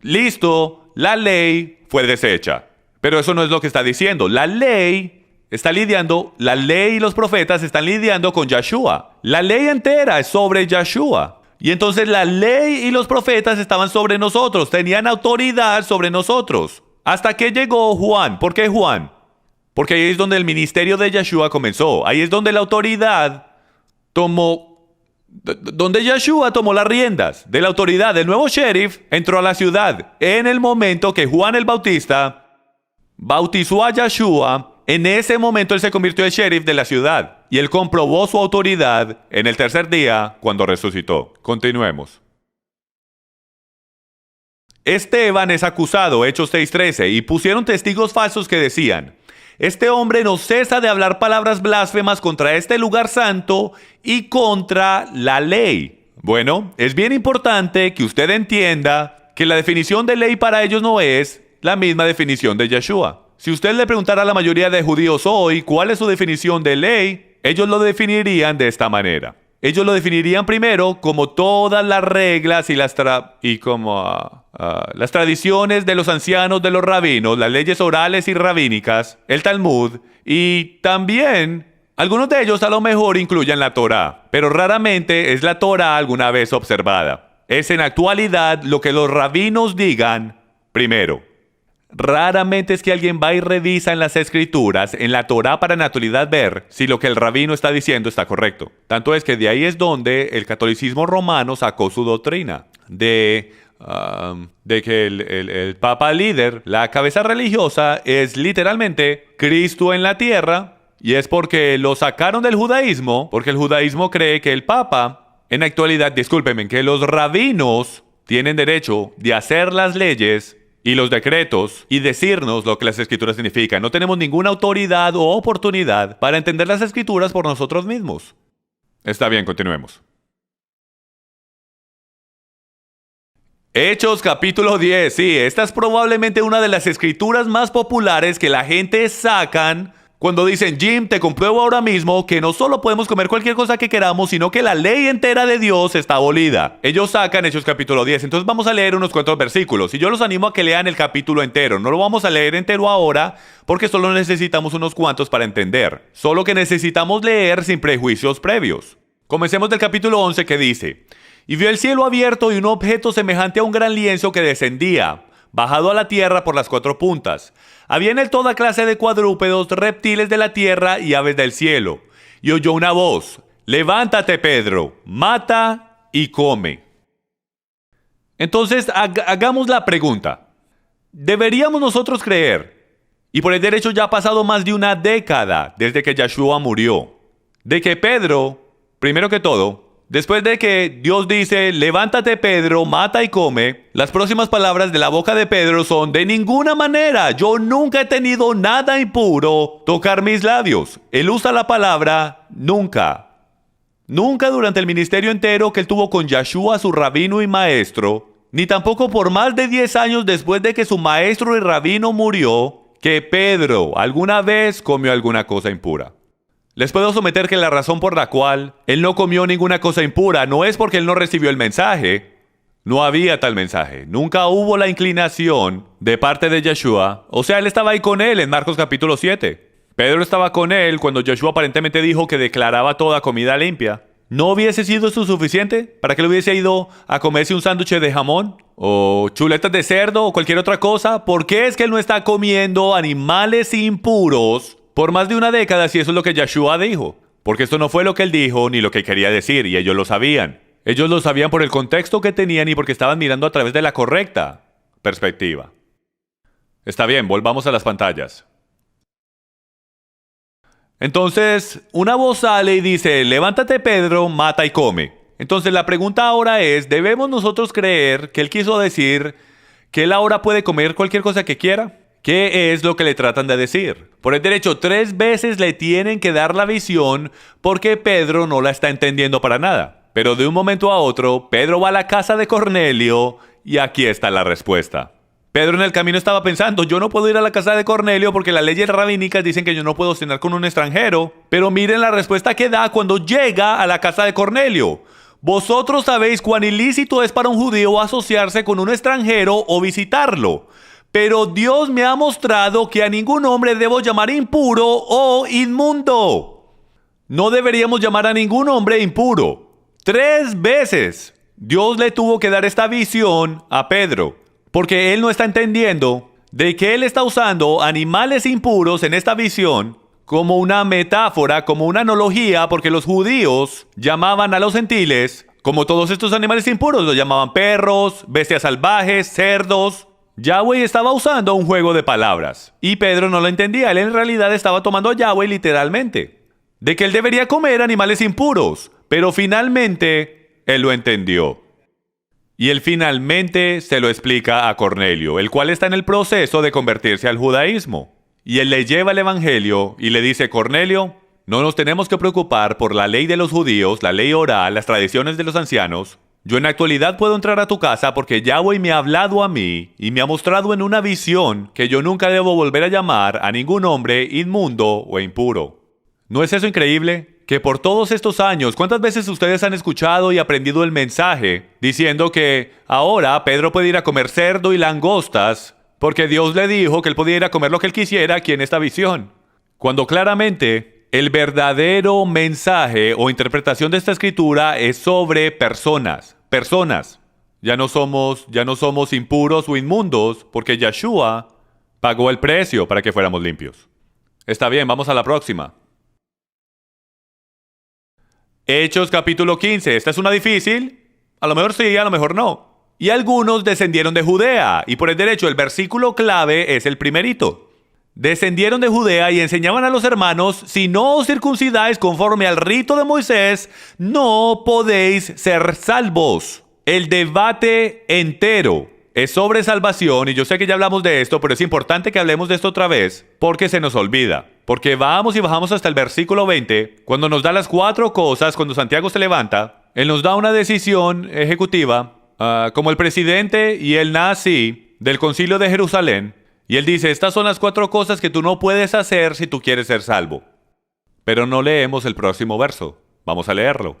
listo, la ley fue deshecha. Pero eso no es lo que está diciendo. La ley y los profetas están lidiando con Yeshua. La ley entera es sobre Yeshua. Y entonces la ley y los profetas estaban sobre nosotros, tenían autoridad sobre nosotros. Hasta que llegó Juan. ¿Por qué Juan? Porque ahí es donde el ministerio de Yeshua comenzó. Ahí es donde la autoridad donde Yeshua tomó las riendas de la autoridad. El nuevo sheriff entró a la ciudad. En el momento que Juan el Bautista bautizó a Yeshua, en ese momento él se convirtió en sheriff de la ciudad. Y él comprobó su autoridad en el tercer día cuando resucitó. Continuemos. Esteban es acusado, Hechos 6:13, y pusieron testigos falsos que decían: este hombre no cesa de hablar palabras blasfemas contra este lugar santo y contra la ley. Bueno, es bien importante que usted entienda que la definición de ley para ellos no es la misma definición de Yeshua. Si usted le preguntara a la mayoría de judíos hoy cuál es su definición de ley, ellos lo definirían de esta manera. Ellos lo definirían primero como todas las reglas y las tradiciones de los ancianos, de los rabinos, las leyes orales y rabínicas, el Talmud, y también algunos de ellos a lo mejor incluyen la Torá, pero raramente es la Torá alguna vez observada. Es en actualidad lo que los rabinos digan primero. Raramente es que alguien va y revisa en las escrituras, en la Torá, para en actualidad ver si lo que el rabino está diciendo está correcto. Tanto es que de ahí es donde el catolicismo romano sacó su doctrina de que el papa líder, la cabeza religiosa, es literalmente Cristo en la tierra, y es porque lo sacaron del judaísmo, porque el judaísmo cree que el papa, en actualidad, discúlpenme, que los rabinos tienen derecho de hacer las leyes y los decretos y decirnos lo que las escrituras significan. No tenemos ninguna autoridad o oportunidad para entender las escrituras por nosotros mismos. Está bien, continuemos. Hechos capítulo 10. Sí, esta es probablemente una de las escrituras más populares que la gente sacan cuando dicen: Jim, te compruebo ahora mismo que no solo podemos comer cualquier cosa que queramos, sino que la ley entera de Dios está abolida. Ellos sacan Hechos capítulo 10. Entonces vamos a leer unos cuantos versículos. Y yo los animo a que lean el capítulo entero. No lo vamos a leer entero ahora porque solo necesitamos unos cuantos para entender. Solo que necesitamos leer sin prejuicios previos. Comencemos del capítulo 11, que dice: y vio el cielo abierto y un objeto semejante a un gran lienzo que descendía, bajado a la tierra por las cuatro puntas. Había en él toda clase de cuadrúpedos, reptiles de la tierra y aves del cielo. Y oyó una voz: levántate, Pedro, mata y come. Entonces, hagamos la pregunta. ¿Deberíamos nosotros creer, y por el derecho ya ha pasado más de una década desde que Yeshua murió, de que Pedro, primero que todo, después de que Dios dice: levántate, Pedro, mata y come, las próximas palabras de la boca de Pedro son: de ninguna manera, yo nunca he tenido nada impuro tocar mis labios? Él usa la palabra nunca. Nunca durante el ministerio entero que él tuvo con Yeshua, su rabino y maestro, ni tampoco por más de 10 años después de que su maestro y rabino murió, que Pedro alguna vez comió alguna cosa impura. Les puedo someter que la razón por la cual él no comió ninguna cosa impura no es porque él no recibió el mensaje. No había tal mensaje. Nunca hubo la inclinación de parte de Yeshua. O sea, él estaba ahí con él en Marcos capítulo 7. Pedro estaba con él cuando Yeshua aparentemente dijo que declaraba toda comida limpia. ¿No hubiese sido eso suficiente para que él hubiese ido a comerse un sándwich de jamón? ¿O chuletas de cerdo? ¿O cualquier otra cosa? ¿Por qué es que él no está comiendo animales impuros por más de una década, si eso es lo que Yeshua dijo? Porque esto no fue lo que él dijo ni lo que quería decir, y ellos lo sabían. Ellos lo sabían por el contexto que tenían y porque estaban mirando a través de la correcta perspectiva. Está bien, volvamos a las pantallas. Entonces, una voz sale y dice: levántate, Pedro, mata y come. Entonces la pregunta ahora es: ¿debemos nosotros creer que él quiso decir que él ahora puede comer cualquier cosa que quiera? ¿Qué es lo que le tratan de decir? Por el derecho, 3 veces le tienen que dar la visión porque Pedro no la está entendiendo para nada. Pero de un momento a otro, Pedro va a la casa de Cornelio y aquí está la respuesta. Pedro en el camino estaba pensando: yo no puedo ir a la casa de Cornelio porque las leyes rabínicas dicen que yo no puedo cenar con un extranjero. Pero miren la respuesta que da cuando llega a la casa de Cornelio: vosotros sabéis cuán ilícito es para un judío asociarse con un extranjero o visitarlo. Pero Dios me ha mostrado que a ningún hombre debo llamar impuro o inmundo. No deberíamos llamar a ningún hombre impuro. 3 veces Dios le tuvo que dar esta visión a Pedro, porque él no está entendiendo de que él está usando animales impuros en esta visión como una metáfora, como una analogía, porque los judíos llamaban a los gentiles, como todos estos animales impuros, los llamaban perros, bestias salvajes, cerdos. Yahweh estaba usando un juego de palabras, y Pedro no lo entendía. Él en realidad estaba tomando a Yahweh literalmente, de que él debería comer animales impuros, pero finalmente él lo entendió. Y él finalmente se lo explica a Cornelio, el cual está en el proceso de convertirse al judaísmo. Y él le lleva el evangelio y le dice: Cornelio, no nos tenemos que preocupar por la ley de los judíos, la ley oral, las tradiciones de los ancianos. Yo en la actualidad puedo entrar a tu casa porque Yahweh me ha hablado a mí y me ha mostrado en una visión que yo nunca debo volver a llamar a ningún hombre inmundo o impuro. ¿No es eso increíble? Que por todos estos años, ¿cuántas veces ustedes han escuchado y aprendido el mensaje diciendo que ahora Pedro puede ir a comer cerdo y langostas porque Dios le dijo que él podía ir a comer lo que él quisiera aquí en esta visión? Cuando claramente el verdadero mensaje o interpretación de esta escritura es sobre personas. Personas. Ya no somos impuros o inmundos porque Yeshua pagó el precio para que fuéramos limpios. Está bien, vamos a la próxima. Hechos capítulo 15. ¿Esta es una difícil? A lo mejor sí, a lo mejor no. Y algunos descendieron de Judea. Y por el derecho, el versículo clave es el primerito. Descendieron de Judea y enseñaban a los hermanos: si no os circuncidáis conforme al rito de Moisés, no podéis ser salvos. El debate entero es sobre salvación, y yo sé que ya hablamos de esto, pero es importante que hablemos de esto otra vez, porque se nos olvida. Porque vamos y bajamos hasta el versículo 20, cuando nos da las 4 cosas, cuando Santiago se levanta, él nos da una decisión ejecutiva, como el presidente y el nazi del concilio de Jerusalén, y él dice: estas son las 4 cosas que tú no puedes hacer si tú quieres ser salvo. Pero no leemos el próximo verso. Vamos a leerlo.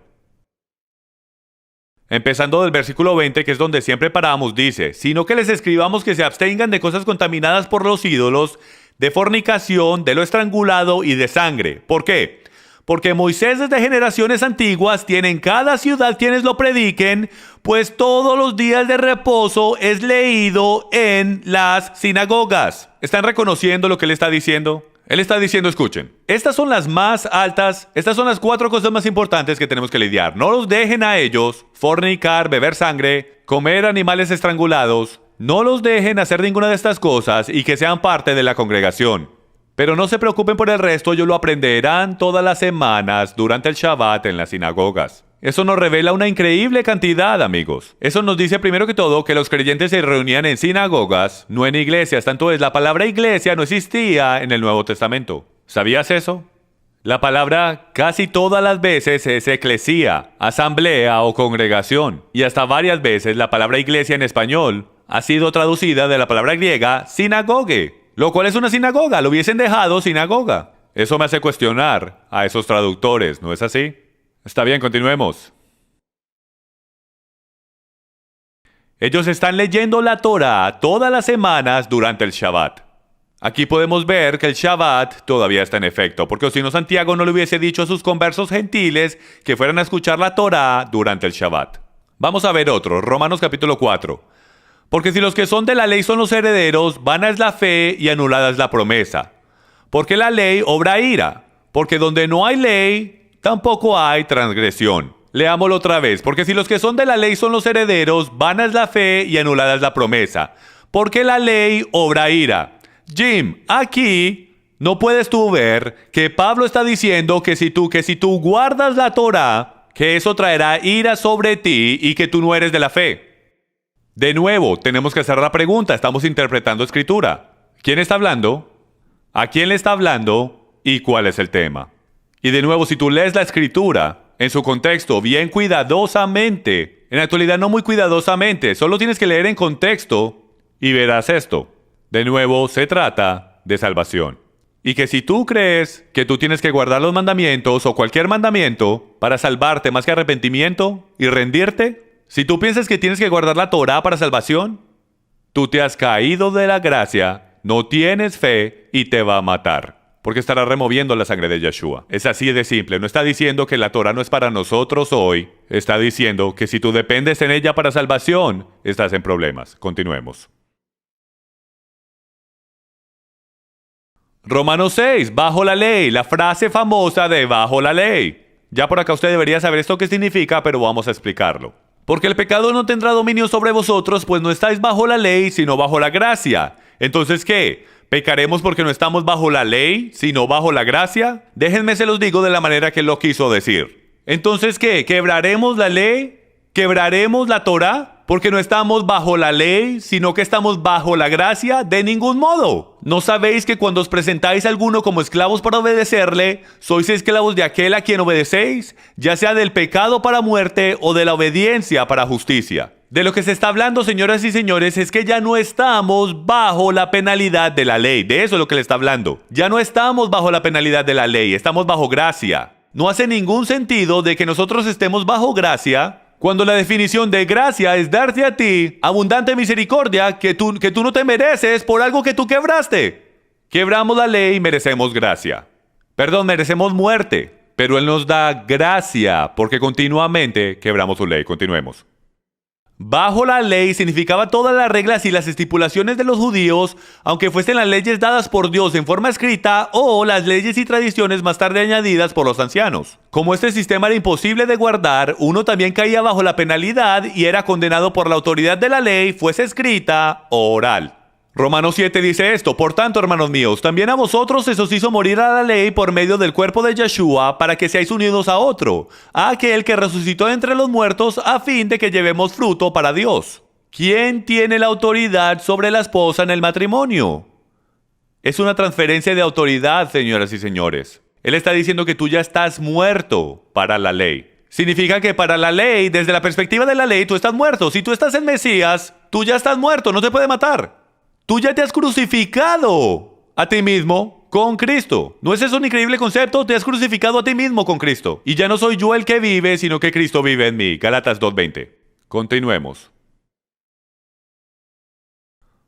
Empezando del versículo 20, que es donde siempre paramos, dice: sino que les escribamos que se abstengan de cosas contaminadas por los ídolos, de fornicación, de lo estrangulado y de sangre. ¿Por qué? Porque Moisés desde generaciones antiguas tiene en cada ciudad quienes lo prediquen, pues todos los días de reposo es leído en las sinagogas. ¿Están reconociendo lo que él está diciendo? Él está diciendo: escuchen, estas son las más altas, estas son las 4 cosas más importantes que tenemos que lidiar. No los dejen a ellos fornicar, beber sangre, comer animales estrangulados. No los dejen hacer ninguna de estas cosas y que sean parte de la congregación. Pero no se preocupen por el resto, ellos lo aprenderán todas las semanas durante el Shabbat en las sinagogas. Eso nos revela una increíble cantidad, amigos. Eso nos dice primero que todo que los creyentes se reunían en sinagogas, no en iglesias. Tanto es, la palabra iglesia no existía en el Nuevo Testamento. ¿Sabías eso? La palabra casi todas las veces es eclesía, asamblea o congregación. Y hasta varias veces la palabra iglesia en español ha sido traducida de la palabra griega sinagoge, lo cual es una sinagoga. Lo hubiesen dejado sinagoga. Eso me hace cuestionar a esos traductores, ¿no es así? Está bien, continuemos. Ellos están leyendo la Torá todas las semanas durante el Shabbat. Aquí podemos ver que el Shabbat todavía está en efecto, porque si no, Santiago no le hubiese dicho a sus conversos gentiles que fueran a escuchar la Torá durante el Shabbat. Vamos a ver otro, Romanos capítulo 4. Porque si los que son de la ley son los herederos, vana es la fe y anulada es la promesa. Porque la ley obra ira, porque donde no hay ley, tampoco hay transgresión. Leámoslo otra vez. Porque si los que son de la ley son los herederos, vana es la fe y anulada es la promesa. Porque la ley obra ira. Jim, aquí no puedes tú ver que Pablo está diciendo que si tú guardas la Torá, que eso traerá ira sobre ti y que tú no eres de la fe. De nuevo, tenemos que hacer la pregunta. Estamos interpretando escritura. ¿Quién está hablando? ¿A quién le está hablando? ¿Y cuál es el tema? Y de nuevo, si tú lees la escritura en su contexto bien cuidadosamente, en la actualidad no muy cuidadosamente, solo tienes que leer en contexto y verás esto. De nuevo, se trata de salvación. Y que si tú crees que tú tienes que guardar los mandamientos o cualquier mandamiento para salvarte más que arrepentimiento y rendirte, si tú piensas que tienes que guardar la Torá para salvación, tú te has caído de la gracia, no tienes fe y te va a matar. Porque estará removiendo la sangre de Yeshua. Es así de simple. No está diciendo que la Torah no es para nosotros hoy. Está diciendo que si tú dependes en ella para salvación, estás en problemas. Continuemos. Romanos 6, bajo la ley. La frase famosa de bajo la ley. Ya por acá usted debería saber esto qué significa, pero vamos a explicarlo. Porque el pecado no tendrá dominio sobre vosotros, pues no estáis bajo la ley, sino bajo la gracia. Entonces, ¿qué? ¿Pecaremos porque no estamos bajo la ley, sino bajo la gracia? Déjenme se los digo de la manera que él lo quiso decir. Entonces, ¿qué? ¿Quebraremos la ley? ¿Quebraremos la Torah? Porque no estamos bajo la ley, sino que estamos bajo la gracia. De ningún modo. ¿No sabéis que cuando os presentáis a alguno como esclavos para obedecerle, sois esclavos de aquel a quien obedecéis, ya sea del pecado para muerte o de la obediencia para justicia? De lo que se está hablando, señoras y señores, es que ya no estamos bajo la penalidad de la ley. De eso es lo que le está hablando. Ya no estamos bajo la penalidad de la ley, estamos bajo gracia. No hace ningún sentido de que nosotros estemos bajo gracia cuando la definición de gracia es darte a ti abundante misericordia que tú no te mereces por algo que tú quebraste. Quebramos la ley y merecemos gracia. Perdón, merecemos muerte. Pero Él nos da gracia porque continuamente quebramos su ley. Continuemos. Bajo la ley significaba todas las reglas y las estipulaciones de los judíos, aunque fuesen las leyes dadas por Dios en forma escrita o las leyes y tradiciones más tarde añadidas por los ancianos. Como este sistema era imposible de guardar, uno también caía bajo la penalidad y era condenado por la autoridad de la ley, fuese escrita o oral. Romanos 7 dice esto: por tanto, hermanos míos, también a vosotros se os hizo morir a la ley por medio del cuerpo de Yeshua, para que seáis unidos a otro, a aquel que resucitó entre los muertos, a fin de que llevemos fruto para Dios. ¿Quién tiene la autoridad sobre la esposa en el matrimonio? Es una transferencia de autoridad, señoras y señores. Él está diciendo que tú ya estás muerto para la ley. Significa que para la ley, desde la perspectiva de la ley, tú estás muerto. Si tú estás en Mesías, tú ya estás muerto, no te puede matar. Tú ya te has crucificado a ti mismo con Cristo. ¿No es eso un increíble concepto? Te has crucificado a ti mismo con Cristo. Y ya no soy yo el que vive, sino que Cristo vive en mí. Gálatas 2:20. Continuemos.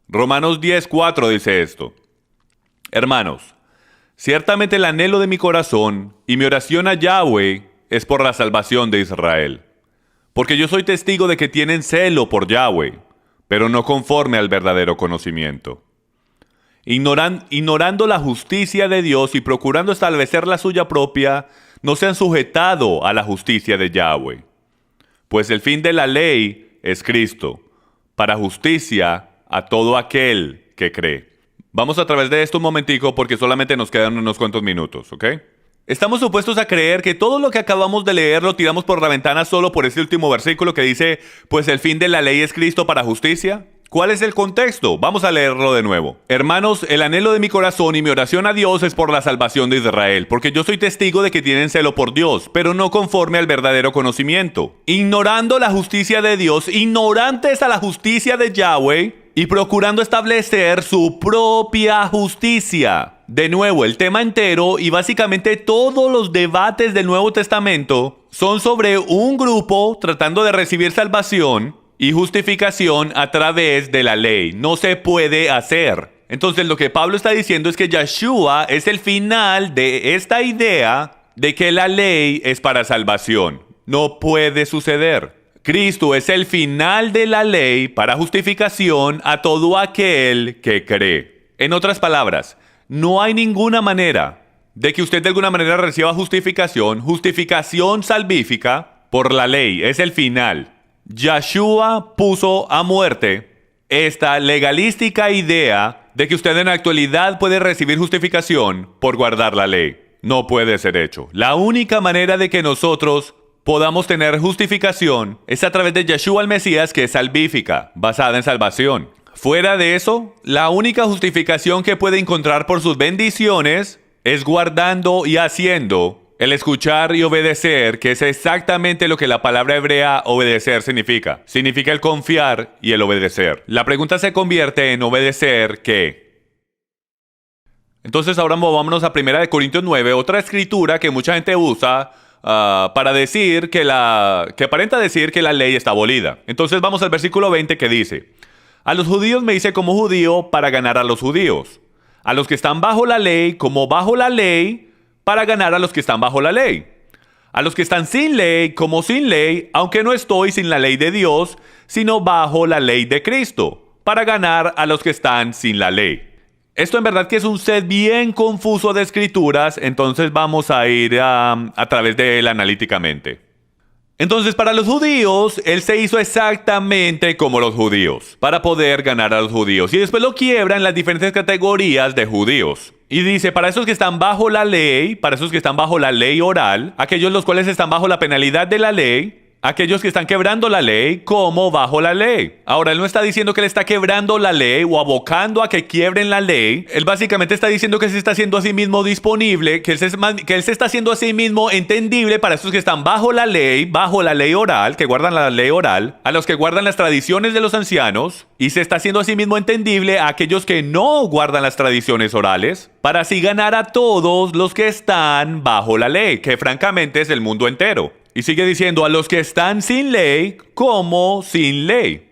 Romanos 10:4 dice esto: hermanos, ciertamente el anhelo de mi corazón y mi oración a Yahweh es por la salvación de Israel. Porque yo soy testigo de que tienen celo por Yahweh, pero no conforme al verdadero conocimiento. Ignorando la justicia de Dios y procurando establecer la suya propia, no se han sujetado a la justicia de Yahweh. Pues el fin de la ley es Cristo, para justicia a todo aquel que cree. Vamos a través de esto un momentico porque solamente nos quedan unos cuantos minutos, ¿ok? Estamos supuestos a creer que todo lo que acabamos de leer lo tiramos por la ventana solo por ese último versículo que dice, pues el fin de la ley es Cristo para justicia. ¿Cuál es el contexto? Vamos a leerlo de nuevo. Hermanos, el anhelo de mi corazón y mi oración a Dios es por la salvación de Israel, porque yo soy testigo de que tienen celo por Dios, pero no conforme al verdadero conocimiento. Ignorando la justicia de Dios, ignorantes a la justicia de Yahweh, y procurando establecer su propia justicia. De nuevo, el tema entero y básicamente todos los debates del Nuevo Testamento son sobre un grupo tratando de recibir salvación y justificación a través de la ley. No se puede hacer. Entonces lo que Pablo está diciendo es que Yeshua es el final de esta idea de que la ley es para salvación. No puede suceder. Cristo es el final de la ley para justificación a todo aquel que cree. En otras palabras, no hay ninguna manera de que usted de alguna manera reciba justificación salvífica por la ley. Es el final. Yeshua puso a muerte esta legalística idea de que usted en la actualidad puede recibir justificación por guardar la ley. No puede ser hecho. La única manera de que nosotros podamos tener justificación es a través de Yeshua el Mesías, que es salvífica, basada en salvación. Fuera de eso, la única justificación que puede encontrar por sus bendiciones es guardando y haciendo el escuchar y obedecer, que es exactamente lo que la palabra hebrea obedecer significa. Significa el confiar y el obedecer. La pregunta se convierte en obedecer ¿qué? Entonces ahora vámonos a 1 Corintios 9, otra escritura que mucha gente usa para decir que aparenta decir que la ley está abolida. Entonces vamos al versículo 20 que dice: A los judíos me hice como judío para ganar a los judíos. A los que están bajo la ley, como bajo la ley, para ganar a los que están bajo la ley. A los que están sin ley, como sin ley, aunque no estoy sin la ley de Dios, sino bajo la ley de Cristo, para ganar a los que están sin la ley. Esto en verdad que es un set bien confuso de escrituras, entonces vamos a ir a través de él analíticamente. Entonces, para los judíos, él se hizo exactamente como los judíos, para poder ganar a los judíos. Y después lo quiebra en las diferentes categorías de judíos. Y dice, para esos que están bajo la ley, para esos que están bajo la ley oral, aquellos los cuales están bajo la penalidad de la ley, aquellos que están quebrando la ley como bajo la ley. Ahora, él no está diciendo que él está quebrando la ley o abocando a que quiebren la ley. Él básicamente está diciendo que se está haciendo a sí mismo disponible, que él se está haciendo a sí mismo entendible para esos que están bajo la ley oral, que guardan la ley oral, a los que guardan las tradiciones de los ancianos, y se está haciendo a sí mismo entendible a aquellos que no guardan las tradiciones orales, para así ganar a todos los que están bajo la ley, que francamente es el mundo entero. Y sigue diciendo a los que están sin ley como sin ley.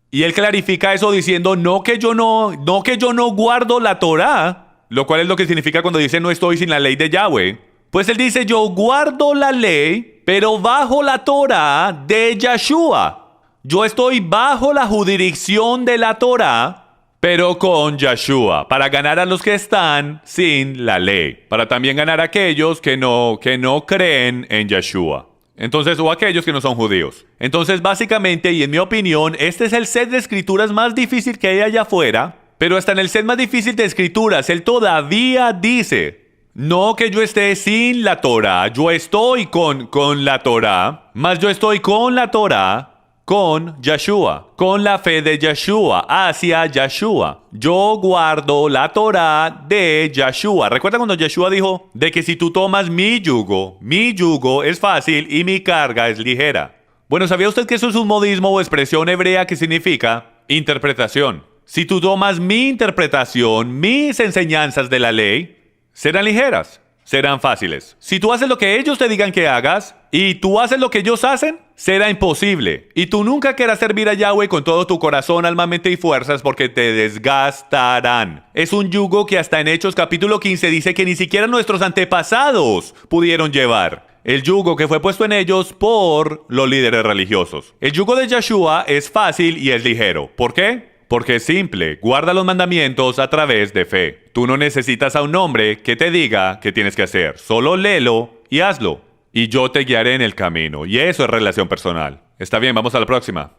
Y él clarifica eso diciendo no que yo no guardo la Torá, lo cual es lo que significa cuando dice no estoy sin la ley de Yahweh. Pues él dice yo guardo la ley, pero bajo la Torá de Yeshua. Yo estoy bajo la jurisdicción de la Torá, pero con Yeshua, para ganar a los que están sin la ley, para también ganar a aquellos que no creen en Yeshua. Entonces, o aquellos que no son judíos. Entonces, básicamente, y en mi opinión, este es el set de escrituras más difícil que hay allá afuera. Pero hasta en el set más difícil de escrituras, él todavía dice, no que yo esté sin la Torá, yo estoy con la Torá, mas yo estoy con la Torá, con Yeshua, con la fe de Yeshua, hacia Yeshua. Yo guardo la Torá de Yeshua. ¿Recuerda cuando Yeshua dijo de que si tú tomas mi yugo es fácil y mi carga es ligera? Bueno, ¿sabía usted que eso es un modismo o expresión hebrea que significa interpretación? Si tú tomas mi interpretación, mis enseñanzas de la ley, serán ligeras, serán fáciles. Si tú haces lo que ellos te digan que hagas y tú haces lo que ellos hacen, será imposible. Y tú nunca quieras servir a Yahweh con todo tu corazón, alma, mente y fuerzas porque te desgastarán. Es un yugo que hasta en Hechos capítulo 15 dice que ni siquiera nuestros antepasados pudieron llevar. El yugo que fue puesto en ellos por los líderes religiosos. El yugo de Yeshua es fácil y es ligero. ¿Por qué? Porque es simple, guarda los mandamientos a través de fe. Tú no necesitas a un hombre que te diga qué tienes que hacer. Solo léelo y hazlo. Y yo te guiaré en el camino. Y eso es relación personal. Está bien, vamos a la próxima.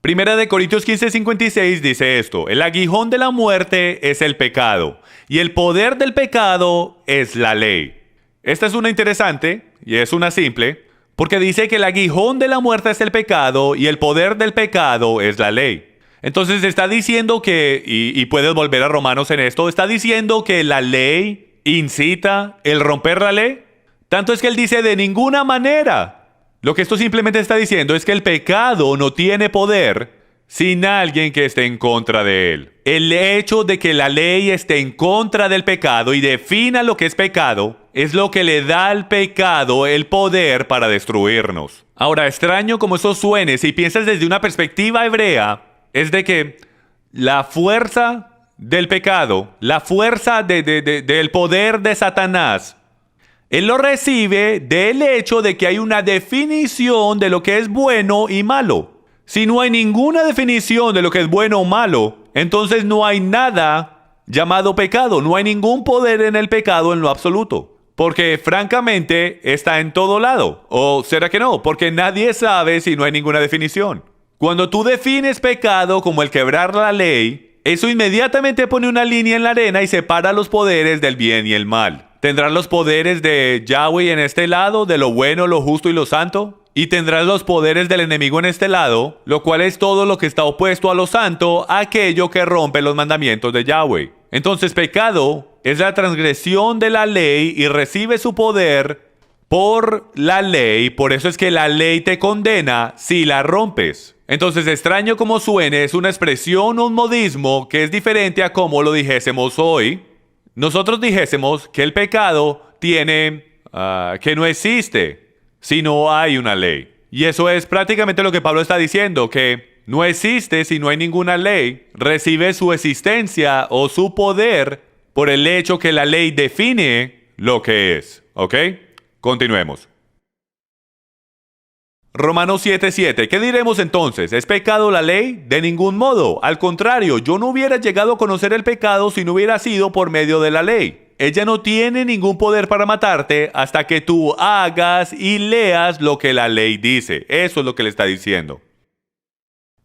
Primera de Corintios 15:56 dice esto. El aguijón de la muerte es el pecado. Y el poder del pecado es la ley. Esta es una interesante y es una simple. Porque dice que el aguijón de la muerte es el pecado y el poder del pecado es la ley. Entonces está diciendo que, y puedes volver a Romanos en esto, está diciendo que la ley incita el romper la ley. Tanto es que él dice de ninguna manera. Lo que esto simplemente está diciendo es que el pecado no tiene poder sin alguien que esté en contra de él. El hecho de que la ley esté en contra del pecado y defina lo que es pecado es lo que le da al pecado el poder para destruirnos. Ahora, extraño como eso suene, si piensas desde una perspectiva hebrea, es de que la fuerza del pecado, la fuerza del poder de Satanás, él lo recibe del hecho de que hay una definición de lo que es bueno y malo. Si no hay ninguna definición de lo que es bueno o malo, entonces no hay nada llamado pecado. No hay ningún poder en el pecado en lo absoluto. Porque francamente está en todo lado. ¿O será que no? Porque nadie sabe si no hay ninguna definición. Cuando tú defines pecado como el quebrar la ley, eso inmediatamente pone una línea en la arena y separa los poderes del bien y el mal. Tendrás los poderes de Yahweh en este lado, de lo bueno, lo justo y lo santo. Y tendrás los poderes del enemigo en este lado, lo cual es todo lo que está opuesto a lo santo, aquello que rompe los mandamientos de Yahweh. Entonces, pecado es la transgresión de la ley y recibe su poder por la ley. Por eso es que la ley te condena si la rompes. Entonces, extraño como suene, es una expresión o un modismo que es diferente a como lo dijésemos hoy. Nosotros dijésemos que el pecado tiene, que no existe si no hay una ley. Y eso es prácticamente lo que Pablo está diciendo, que no existe si no hay ninguna ley, recibe su existencia o su poder por el hecho que la ley define lo que es. ¿Ok? Continuemos. Romanos 7:7. ¿Qué diremos entonces? ¿Es pecado la ley? De ningún modo. Al contrario, yo no hubiera llegado a conocer el pecado si no hubiera sido por medio de la ley. Ella no tiene ningún poder para matarte hasta que tú hagas y leas lo que la ley dice. Eso es lo que le está diciendo.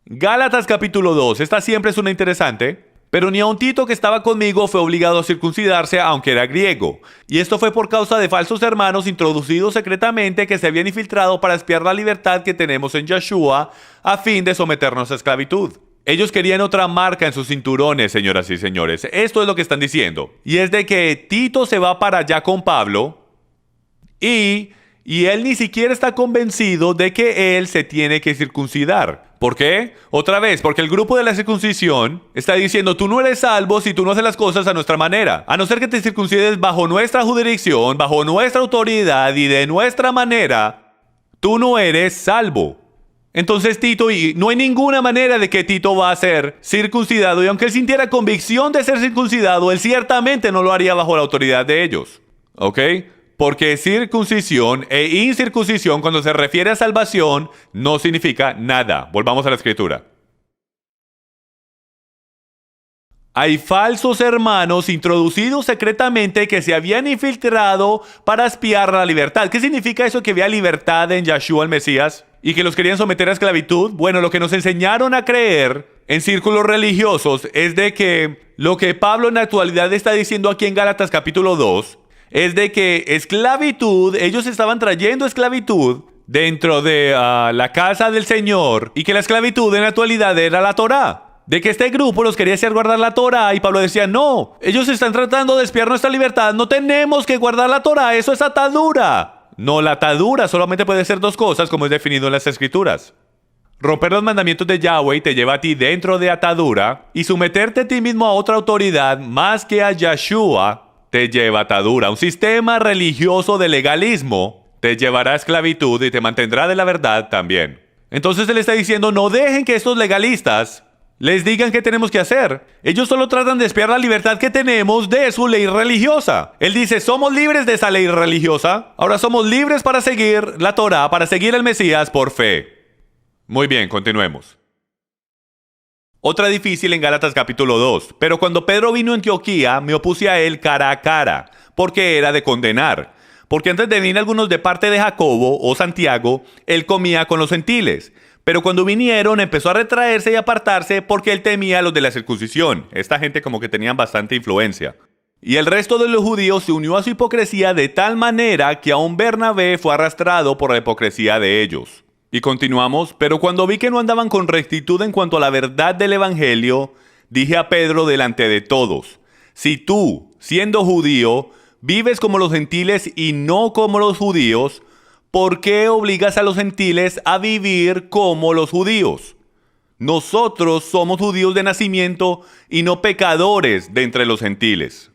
Gálatas capítulo 2. Esta siempre es una interesante. Pero ni aun Tito, que estaba conmigo, fue obligado a circuncidarse, aunque era griego. Y esto fue por causa de falsos hermanos introducidos secretamente que se habían infiltrado para espiar la libertad que tenemos en Yeshua a fin de someternos a esclavitud. Ellos querían otra marca en sus cinturones, señoras y señores. Esto es lo que están diciendo. Y es de que Tito se va para allá con Pablo y él ni siquiera está convencido de que él se tiene que circuncidar. ¿Por qué? Otra vez, porque el grupo de la circuncisión está diciendo, tú no eres salvo si tú no haces las cosas a nuestra manera. A no ser que te circuncides bajo nuestra jurisdicción, bajo nuestra autoridad y de nuestra manera, tú no eres salvo. Entonces Tito, y no hay ninguna manera de que Tito va a ser circuncidado, y aunque él sintiera convicción de ser circuncidado, él ciertamente no lo haría bajo la autoridad de ellos. ¿Ok? Porque circuncisión e incircuncisión, cuando se refiere a salvación, no significa nada. Volvamos a la escritura. Hay falsos hermanos introducidos secretamente que se habían infiltrado para espiar la libertad. ¿Qué significa eso, que había libertad en Yeshua el Mesías y que los querían someter a esclavitud? Bueno, lo que nos enseñaron a creer en círculos religiosos es de que lo que Pablo en la actualidad está diciendo aquí en Gálatas capítulo 2 es de que esclavitud, ellos estaban trayendo esclavitud dentro de la casa del Señor, y que la esclavitud en la actualidad era la Torá. De que este grupo los quería hacer guardar la Torá, y Pablo decía, no, ellos están tratando de espiar nuestra libertad, no tenemos que guardar la Torá, eso es atadura. No, la atadura solamente puede ser dos cosas, como es definido en las Escrituras. Romper los mandamientos de Yahweh te lleva a ti dentro de atadura, y someterte a ti mismo a otra autoridad más que a Yeshua te lleva a atadura. Un sistema religioso de legalismo te llevará a esclavitud y te mantendrá de la verdad también. Entonces él está diciendo, no dejen que estos legalistas les digan qué tenemos que hacer. Ellos solo tratan de espiar la libertad que tenemos de su ley religiosa. Él dice, somos libres de esa ley religiosa. Ahora somos libres para seguir la Torá, para seguir al Mesías por fe. Muy bien, continuemos. Otra difícil en Gálatas capítulo 2. Pero cuando Pedro vino a Antioquía, me opuse a él cara a cara, porque era de condenar. Porque antes de venir algunos de parte de Jacobo o Santiago, él comía con los gentiles. Pero cuando vinieron, empezó a retraerse y apartarse porque él temía a los de la circuncisión. Esta gente como que tenían bastante influencia. Y el resto de los judíos se unió a su hipocresía de tal manera que aún Bernabé fue arrastrado por la hipocresía de ellos. Y continuamos, pero cuando vi que no andaban con rectitud en cuanto a la verdad del evangelio, dije a Pedro delante de todos, si tú, siendo judío, vives como los gentiles y no como los judíos, ¿por qué obligas a los gentiles a vivir como los judíos? Nosotros somos judíos de nacimiento y no pecadores de entre los gentiles.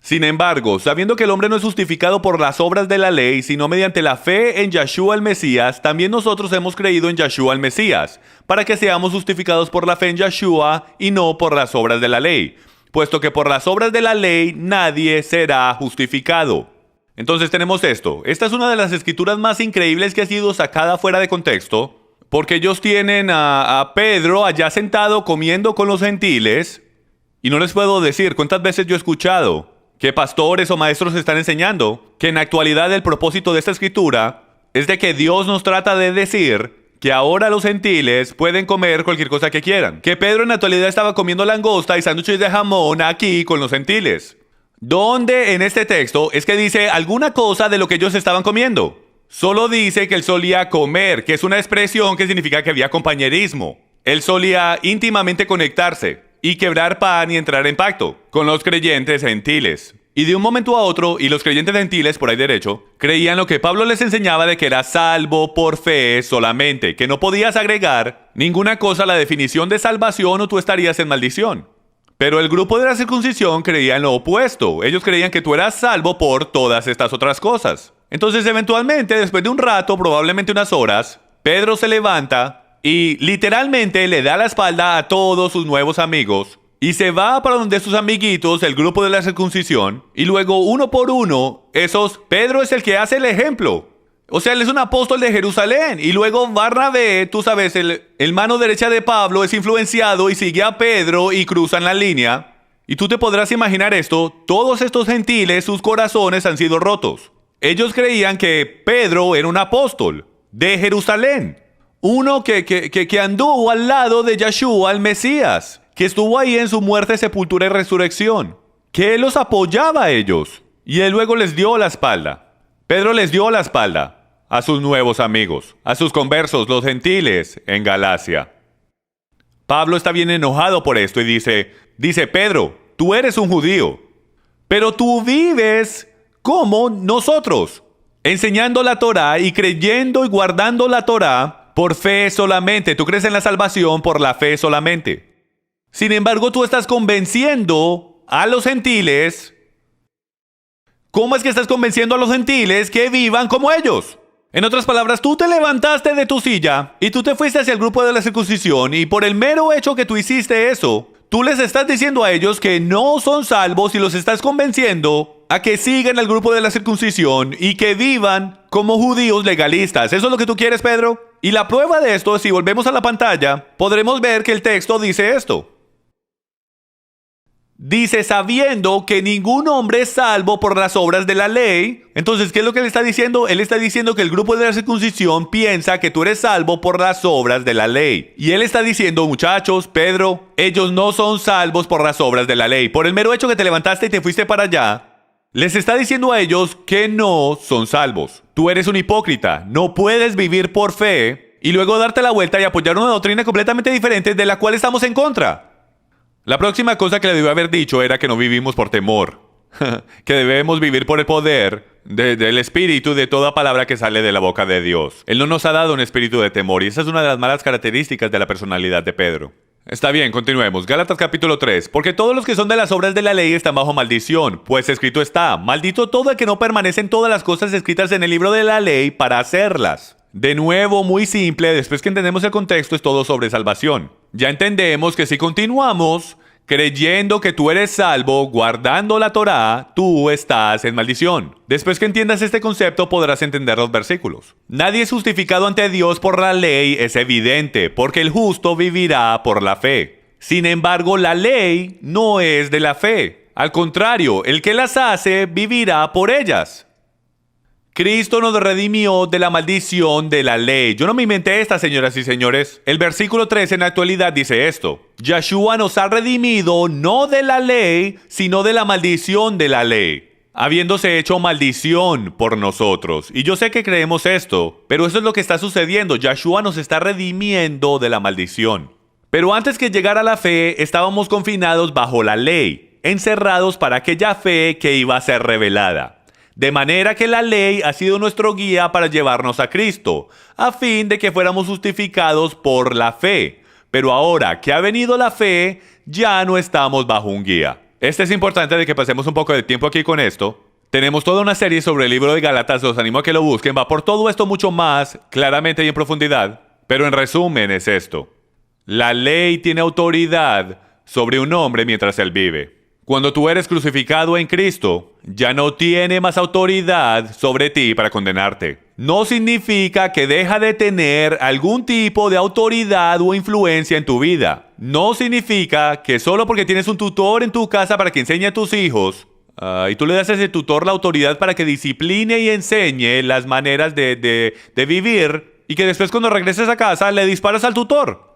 Sin embargo, sabiendo que el hombre no es justificado por las obras de la ley, sino mediante la fe en Yeshua el Mesías, también nosotros hemos creído en Yeshua el Mesías, para que seamos justificados por la fe en Yeshua y no por las obras de la ley, puesto que por las obras de la ley nadie será justificado. Entonces tenemos esto. Esta es una de las escrituras más increíbles que ha sido sacada fuera de contexto, porque ellos tienen a Pedro allá sentado comiendo con los gentiles, y no les puedo decir cuántas veces yo he escuchado que pastores o maestros están enseñando que en la actualidad el propósito de esta escritura es de que Dios nos trata de decir que ahora los gentiles pueden comer cualquier cosa que quieran. Que Pedro en la actualidad estaba comiendo langosta y sándwiches de jamón aquí con los gentiles. ¿Dónde en este texto es que dice alguna cosa de lo que ellos estaban comiendo? Solo dice que él solía comer, que es una expresión que significa que había compañerismo. Él solía íntimamente conectarse y quebrar pan y entrar en pacto con los creyentes gentiles. Y de un momento a otro, y los creyentes gentiles, por ahí derecho, creían lo que Pablo les enseñaba de que era salvo por fe solamente, que no podías agregar ninguna cosa a la definición de salvación o tú estarías en maldición. Pero el grupo de la circuncisión creía en lo opuesto. Ellos creían que tú eras salvo por todas estas otras cosas. Entonces, eventualmente, después de un rato, probablemente unas horas, Pedro se levanta y literalmente le da la espalda a todos sus nuevos amigos y se va para donde sus amiguitos, el grupo de la circuncisión, y luego uno por uno, Pedro es el que hace el ejemplo. O sea, él es un apóstol de Jerusalén. Y luego Barnabé, tú sabes, el mano derecha de Pablo es influenciado y sigue a Pedro y cruzan la línea. Y tú te podrás imaginar esto, todos estos gentiles, sus corazones han sido rotos. Ellos creían que Pedro era un apóstol de Jerusalén. Uno que anduvo al lado de Yeshua, el Mesías, que estuvo ahí en su muerte, sepultura y resurrección, que él los apoyaba a ellos. Y él luego les dio la espalda. Pedro les dio la espalda a sus nuevos amigos, a sus conversos, los gentiles en Galacia. Pablo está bien enojado por esto y dice, Pedro, tú eres un judío, pero tú vives como nosotros, enseñando la Torá y creyendo y guardando la Torá por fe solamente. Tú crees en la salvación por la fe solamente. Sin embargo, tú estás convenciendo a los gentiles. ¿Cómo es que estás convenciendo a los gentiles que vivan como ellos? En otras palabras, tú te levantaste de tu silla y tú te fuiste hacia el grupo de la circuncisión y por el mero hecho que tú hiciste eso, tú les estás diciendo a ellos que no son salvos y los estás convenciendo a que sigan el grupo de la circuncisión y que vivan como judíos legalistas. ¿Eso es lo que tú quieres, Pedro? Y la prueba de esto, si volvemos a la pantalla, podremos ver que el texto dice esto. Dice, sabiendo que ningún hombre es salvo por las obras de la ley. Entonces, ¿qué es lo que él está diciendo? Él está diciendo que el grupo de la circuncisión piensa que tú eres salvo por las obras de la ley. Y él está diciendo, muchachos, Pedro, ellos no son salvos por las obras de la ley. Por el mero hecho que te levantaste y te fuiste para allá, les está diciendo a ellos que no son salvos. Tú eres un hipócrita, no puedes vivir por fe y luego darte la vuelta y apoyar una doctrina completamente diferente de la cual estamos en contra. La próxima cosa que le debió haber dicho era que no vivimos por temor, que debemos vivir por el poder del Espíritu de toda palabra que sale de la boca de Dios. Él no nos ha dado un espíritu de temor y esa es una de las malas características de la personalidad de Pedro. Está bien, continuemos. Gálatas capítulo 3. Porque todos los que son de las obras de la ley están bajo maldición, pues escrito está, maldito todo el que no permanece en todas las cosas escritas en el libro de la ley para hacerlas. De nuevo, muy simple, después que entendemos el contexto, es todo sobre salvación. Ya entendemos que si continuamos creyendo que tú eres salvo, guardando la Torá, tú estás en maldición. Después que entiendas este concepto, podrás entender los versículos. Nadie es justificado ante Dios por la ley, es evidente, porque el justo vivirá por la fe. Sin embargo, la ley no es de la fe. Al contrario, el que las hace, vivirá por ellas. Cristo nos redimió de la maldición de la ley. Yo no me inventé esta, señoras y señores. El versículo 3 en la actualidad dice esto. Yeshua nos ha redimido no de la ley, sino de la maldición de la ley, habiéndose hecho maldición por nosotros. Y yo sé que creemos esto, pero eso es lo que está sucediendo. Yeshua nos está redimiendo de la maldición. Pero antes que llegara la fe, estábamos confinados bajo la ley, encerrados para aquella fe que iba a ser revelada. De manera que la ley ha sido nuestro guía para llevarnos a Cristo, a fin de que fuéramos justificados por la fe. Pero ahora que ha venido la fe, ya no estamos bajo un guía. Es importante de que pasemos un poco de tiempo aquí con esto. Tenemos toda una serie sobre el libro de Gálatas, los animo a que lo busquen. Va por todo esto mucho más, claramente y en profundidad. Pero en resumen es esto. La ley tiene autoridad sobre un hombre mientras él vive. Cuando tú eres crucificado en Cristo, ya no tiene más autoridad sobre ti para condenarte. No significa que deja de tener algún tipo de autoridad o influencia en tu vida. No significa que solo porque tienes un tutor en tu casa para que enseñe a tus hijos, y tú le das a ese tutor la autoridad para que discipline y enseñe las maneras de vivir, y que después cuando regreses a casa le disparas al tutor.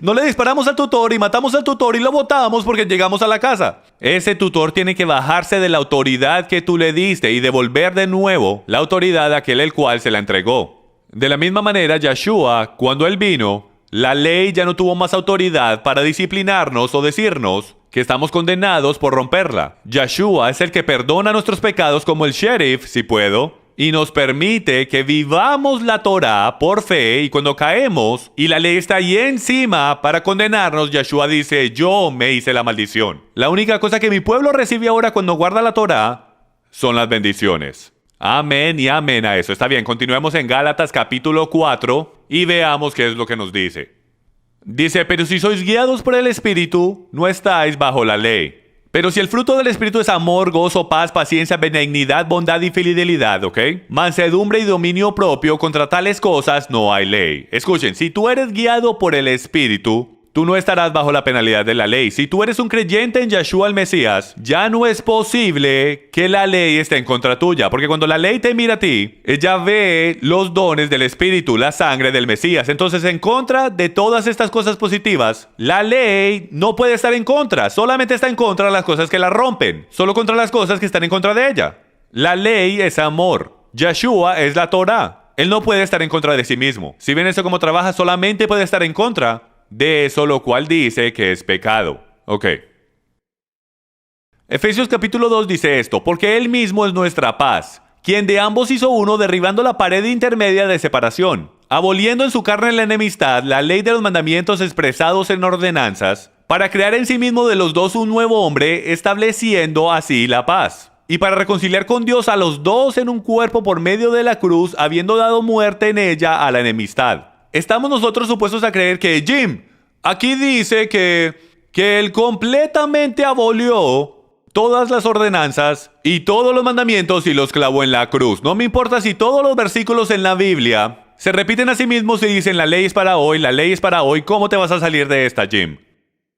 No le disparamos al tutor y matamos al tutor y lo botamos porque llegamos a la casa. Ese tutor tiene que bajarse de la autoridad que tú le diste y devolver de nuevo la autoridad a aquel el cual se la entregó. De la misma manera, Yeshua, cuando él vino, la ley ya no tuvo más autoridad para disciplinarnos o decirnos que estamos condenados por romperla. Yeshua es el que perdona nuestros pecados como el sheriff, si puedo, y nos permite que vivamos la Torá por fe, y cuando caemos y la ley está ahí encima para condenarnos, Yeshua dice, yo me hice la maldición. La única cosa que mi pueblo recibe ahora cuando guarda la Torá son las bendiciones. Amén y amén a eso. Está bien, continuemos en Gálatas capítulo 4 y veamos qué es lo que nos dice. Dice, pero si sois guiados por el Espíritu, no estáis bajo la ley. Pero si el fruto del Espíritu es amor, gozo, paz, paciencia, benignidad, bondad y fidelidad, ¿ok? Mansedumbre y dominio propio, contra tales cosas no hay ley. Escuchen, si tú eres guiado por el Espíritu, tú no estarás bajo la penalidad de la ley. Si tú eres un creyente en Yeshua el Mesías, ya no es posible que la ley esté en contra tuya. Porque cuando la ley te mira a ti, ella ve los dones del Espíritu, la sangre del Mesías. Entonces, en contra de todas estas cosas positivas, la ley no puede estar en contra. Solamente está en contra de las cosas que la rompen. Solo contra las cosas que están en contra de ella. La ley es amor. Yeshua es la Torah. Él no puede estar en contra de sí mismo. Si ven eso como trabaja, solamente puede estar en contra de eso, lo cual dice que es pecado. Ok. Efesios capítulo 2 dice esto, porque Él mismo es nuestra paz, quien de ambos hizo uno, derribando la pared intermedia de separación, aboliendo en su carne la enemistad, la ley de los mandamientos expresados en ordenanzas, para crear en sí mismo de los dos un nuevo hombre, estableciendo así la paz. Y para reconciliar con Dios a los dos en un cuerpo por medio de la cruz, habiendo dado muerte en ella a la enemistad. Estamos nosotros supuestos a creer que Jim, aquí dice que Él completamente abolió todas las ordenanzas y todos los mandamientos y los clavó en la cruz. No me importa si todos los versículos en la Biblia se repiten a sí mismos y dicen la ley es para hoy, la ley es para hoy. ¿Cómo te vas a salir de esta, Jim?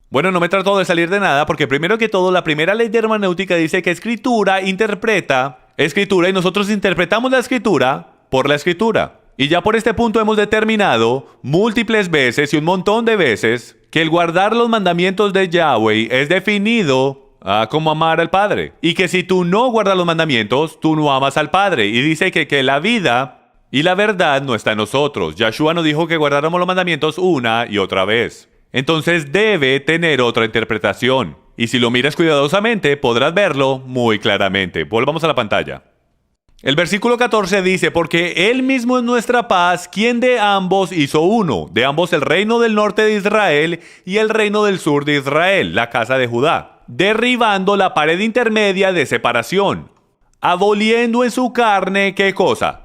Bueno, no me trato de salir de nada porque primero que todo la primera ley de hermenéutica dice que escritura interpreta escritura y nosotros interpretamos la escritura por la escritura. Y ya por este punto hemos determinado múltiples veces y un montón de veces que el guardar los mandamientos de Yahweh es definido como amar al Padre. Y que si tú no guardas los mandamientos, tú no amas al Padre. Y dice que la vida y la verdad no está en nosotros. Yeshua nos dijo que guardáramos los mandamientos una y otra vez. Entonces debe tener otra interpretación. Y si lo miras cuidadosamente, podrás verlo muy claramente. Volvamos a la pantalla. El versículo 14 dice, porque Él mismo es nuestra paz, quien de ambos hizo uno, de ambos el reino del norte de Israel y el reino del sur de Israel, la casa de Judá, derribando la pared intermedia de separación, aboliendo en su carne, ¿qué cosa?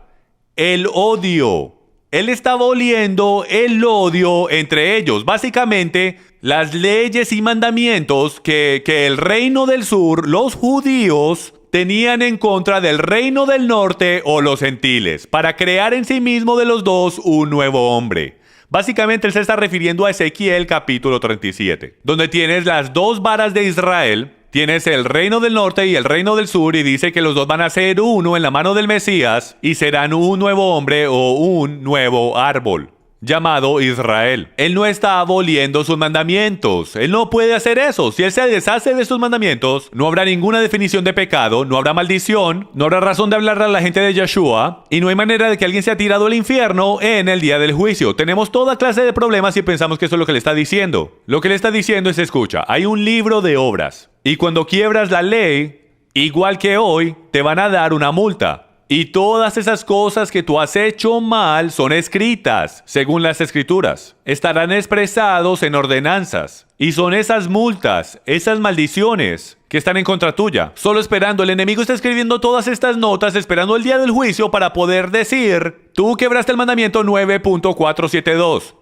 El odio. Él está aboliendo el odio entre ellos, básicamente las leyes y mandamientos que el reino del sur, los judíos, tenían en contra del reino del norte o los gentiles, para crear en sí mismo de los dos un nuevo hombre. Básicamente él se está refiriendo a Ezequiel capítulo 37, donde tienes las dos varas de Israel, tienes el reino del norte y el reino del sur, y dice que los dos van a ser uno en la mano del Mesías y serán un nuevo hombre o un nuevo árbol, llamado Israel. Él no está aboliendo sus mandamientos. Él no puede hacer eso. Si Él se deshace de sus mandamientos, no habrá ninguna definición de pecado, no habrá maldición, no habrá razón de hablar a la gente de Yeshua, y no hay manera de que alguien sea tirado al infierno en el día del juicio. Tenemos toda clase de problemas si pensamos que eso es lo que le está diciendo. Lo que le está diciendo es, escucha, hay un libro de obras, y cuando quiebras la ley, igual que hoy, te van a dar una multa. Y todas esas cosas que tú has hecho mal son escritas, según las escrituras. Estarán expresados en ordenanzas. Y son esas multas, esas maldiciones que están en contra tuya. Solo esperando, el enemigo está escribiendo todas estas notas, esperando el día del juicio para poder decir, tú quebraste el mandamiento 9.472.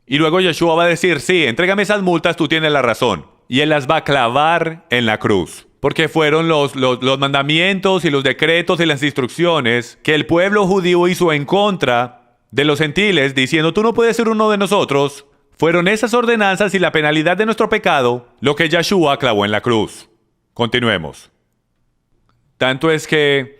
Y luego Yeshua va a decir, sí, entrégame esas multas, tú tienes la razón. Y Él las va a clavar en la cruz. Porque fueron los mandamientos y los decretos y las instrucciones que el pueblo judío hizo en contra de los gentiles, diciendo, tú no puedes ser uno de nosotros. Fueron esas ordenanzas y la penalidad de nuestro pecado lo que Yeshua clavó en la cruz. Continuemos. Tanto es que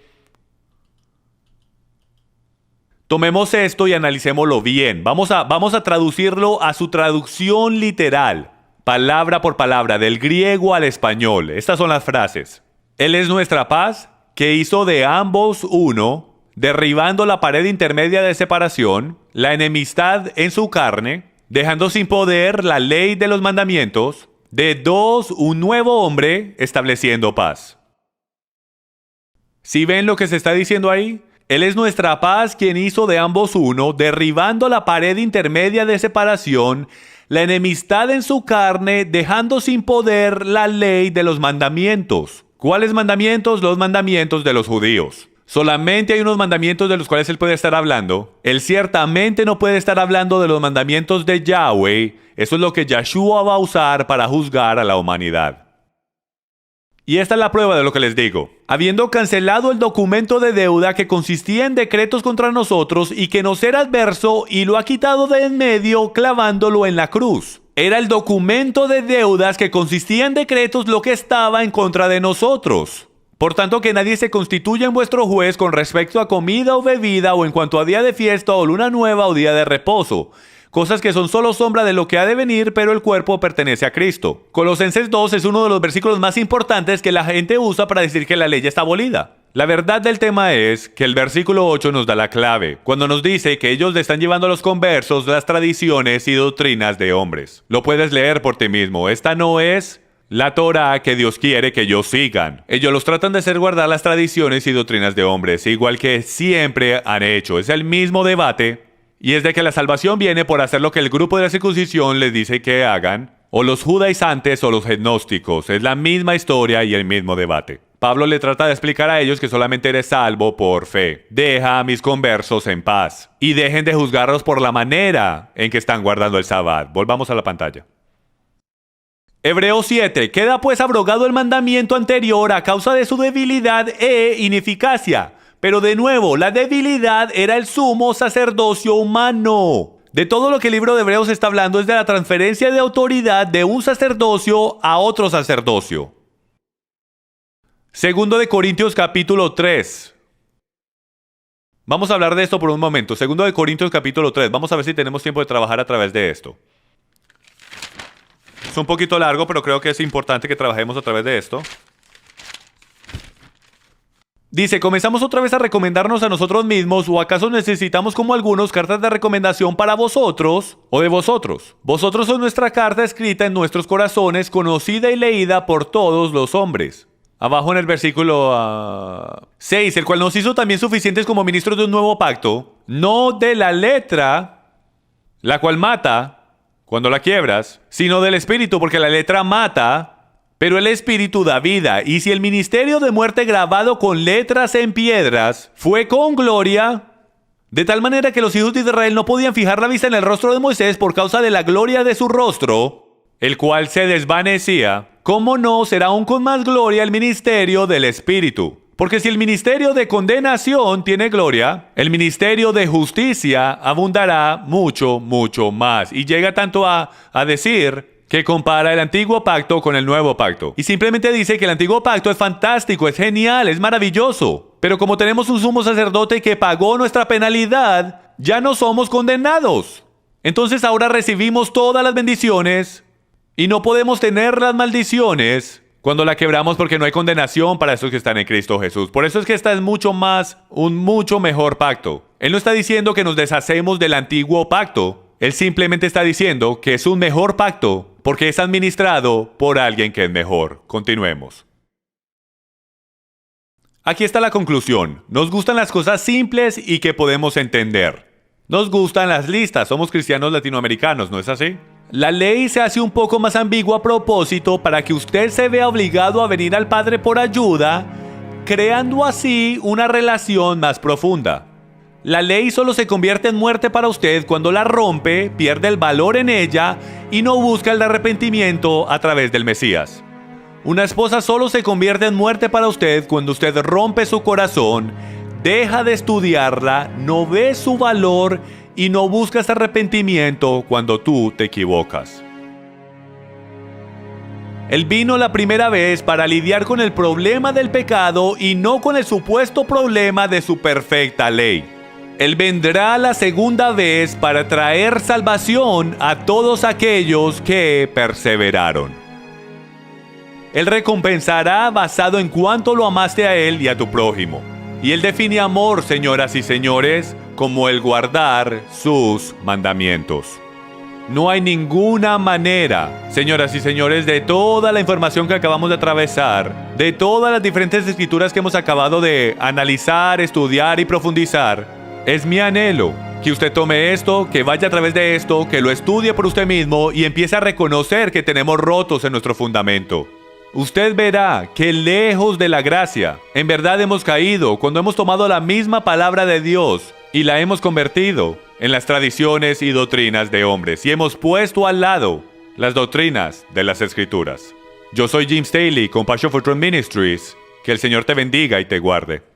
tomemos esto y analicémoslo bien. Vamos a traducirlo a su traducción literal. Palabra por palabra, del griego al español. Estas son las frases. Él es nuestra paz, que hizo de ambos uno, derribando la pared intermedia de separación, la enemistad en su carne, dejando sin poder la ley de los mandamientos, de dos un nuevo hombre, estableciendo paz. ¿Sí ven lo que se está diciendo ahí? Él es nuestra paz, quien hizo de ambos uno, derribando la pared intermedia de separación, la enemistad en su carne, dejando sin poder la ley de los mandamientos. ¿Cuáles mandamientos? Los mandamientos de los judíos. solamente hay unos mandamientos de los cuales él puede estar hablando. Él ciertamente no puede estar hablando de los mandamientos de Yahweh. Eso es lo que Yeshua va a usar para juzgar a la humanidad. Y esta es la prueba de lo que les digo. Habiendo cancelado el documento de deuda que consistía en decretos contra nosotros y que nos era adverso, y lo ha quitado de en medio clavándolo en la cruz. Era el documento de deudas que consistía en decretos lo que estaba en contra de nosotros. Por tanto, que nadie se constituya en vuestro juez con respecto a comida o bebida, o en cuanto a día de fiesta o luna nueva o día de reposo. Cosas que son solo sombra de lo que ha de venir, pero el cuerpo pertenece a Cristo. Colosenses 2 es uno de los versículos más importantes que la gente usa para decir que la ley está abolida. La verdad del tema es que el versículo 8 nos da la clave, cuando nos dice que ellos le están llevando a los conversos las tradiciones y doctrinas de hombres. Lo puedes leer por ti mismo. Esta no es la Torah que Dios quiere que ellos sigan. Ellos los tratan de hacer guardar las tradiciones y doctrinas de hombres, igual que siempre han hecho. Es el mismo debate. Y es de que la salvación viene por hacer lo que el grupo de la circuncisión les dice que hagan, o los judaizantes o los gnósticos. Es la misma historia y el mismo debate. Pablo le trata de explicar a ellos que solamente eres salvo por fe. Deja a mis conversos en paz. Y dejen de juzgarlos por la manera en que están guardando el Sabbat. Volvamos a la pantalla. Hebreos 7. Queda pues abrogado el mandamiento anterior a causa de su debilidad e ineficacia. Pero de nuevo, la debilidad era el sumo sacerdocio humano. De todo lo que el libro de Hebreos está hablando es de la transferencia de autoridad de un sacerdocio a otro sacerdocio. Segundo de Corintios capítulo 3. Vamos a hablar de esto por un momento. Segundo de Corintios capítulo 3. Vamos a ver si tenemos tiempo de trabajar a través de esto. Es un poquito largo, pero creo que es importante que trabajemos a través de esto. Dice, ¿comenzamos otra vez a recomendarnos a nosotros mismos o acaso necesitamos como algunos cartas de recomendación para vosotros o de vosotros? Vosotros sois nuestra carta escrita en nuestros corazones, conocida y leída por todos los hombres. Abajo en el versículo 6, el cual nos hizo también suficientes como ministros de un nuevo pacto, no de la letra, la cual mata cuando la quiebras, sino del espíritu, porque la letra mata, pero el Espíritu da vida. Y si el ministerio de muerte grabado con letras en piedras fue con gloria, de tal manera que los hijos de Israel no podían fijar la vista en el rostro de Moisés por causa de la gloria de su rostro, el cual se desvanecía, ¿cómo no será aún con más gloria el ministerio del Espíritu? Porque si el ministerio de condenación tiene gloria, el ministerio de justicia abundará mucho, mucho más. Y llega tanto a decir que compara el antiguo pacto con el nuevo pacto. Y simplemente dice que el antiguo pacto es fantástico, es genial, es maravilloso. Pero como tenemos un sumo sacerdote que pagó nuestra penalidad, ya no somos condenados. Entonces ahora recibimos todas las bendiciones y no podemos tener las maldiciones cuando la quebramos, porque no hay condenación para esos que están en Cristo Jesús. Por eso es que esta es un mucho mejor pacto. Él no está diciendo que nos deshacemos del antiguo pacto. Él simplemente está diciendo que es un mejor pacto porque es administrado por alguien que es mejor. Continuemos. Aquí está la conclusión. Nos gustan las cosas simples y que podemos entender. Nos gustan las listas. Somos cristianos latinoamericanos, ¿no es así? La ley se hace un poco más ambigua a propósito para que usted se vea obligado a venir al Padre por ayuda, creando así una relación más profunda. La ley solo se convierte en muerte para usted cuando la rompe, pierde el valor en ella y no busca el arrepentimiento a través del Mesías. Una esposa solo se convierte en muerte para usted cuando usted rompe su corazón, deja de estudiarla, no ve su valor y no buscas arrepentimiento cuando tú te equivocas. Él vino la primera vez para lidiar con el problema del pecado y no con el supuesto problema de su perfecta ley. Él vendrá la segunda vez para traer salvación a todos aquellos que perseveraron. Él recompensará basado en cuánto lo amaste a Él y a tu prójimo. Y Él define amor, señoras y señores, como el guardar sus mandamientos. No hay ninguna manera, señoras y señores, de toda la información que acabamos de atravesar, de todas las diferentes escrituras que hemos acabado de analizar, estudiar y profundizar, es mi anhelo que usted tome esto, que vaya a través de esto, que lo estudie por usted mismo y empiece a reconocer que tenemos rotos en nuestro fundamento. usted verá que lejos de la gracia, en verdad hemos caído cuando hemos tomado la misma palabra de Dios y la hemos convertido en las tradiciones y doctrinas de hombres y hemos puesto al lado las doctrinas de las Escrituras. Yo soy Jim Staley con Passion for Truth Ministries. Que el Señor te bendiga y te guarde.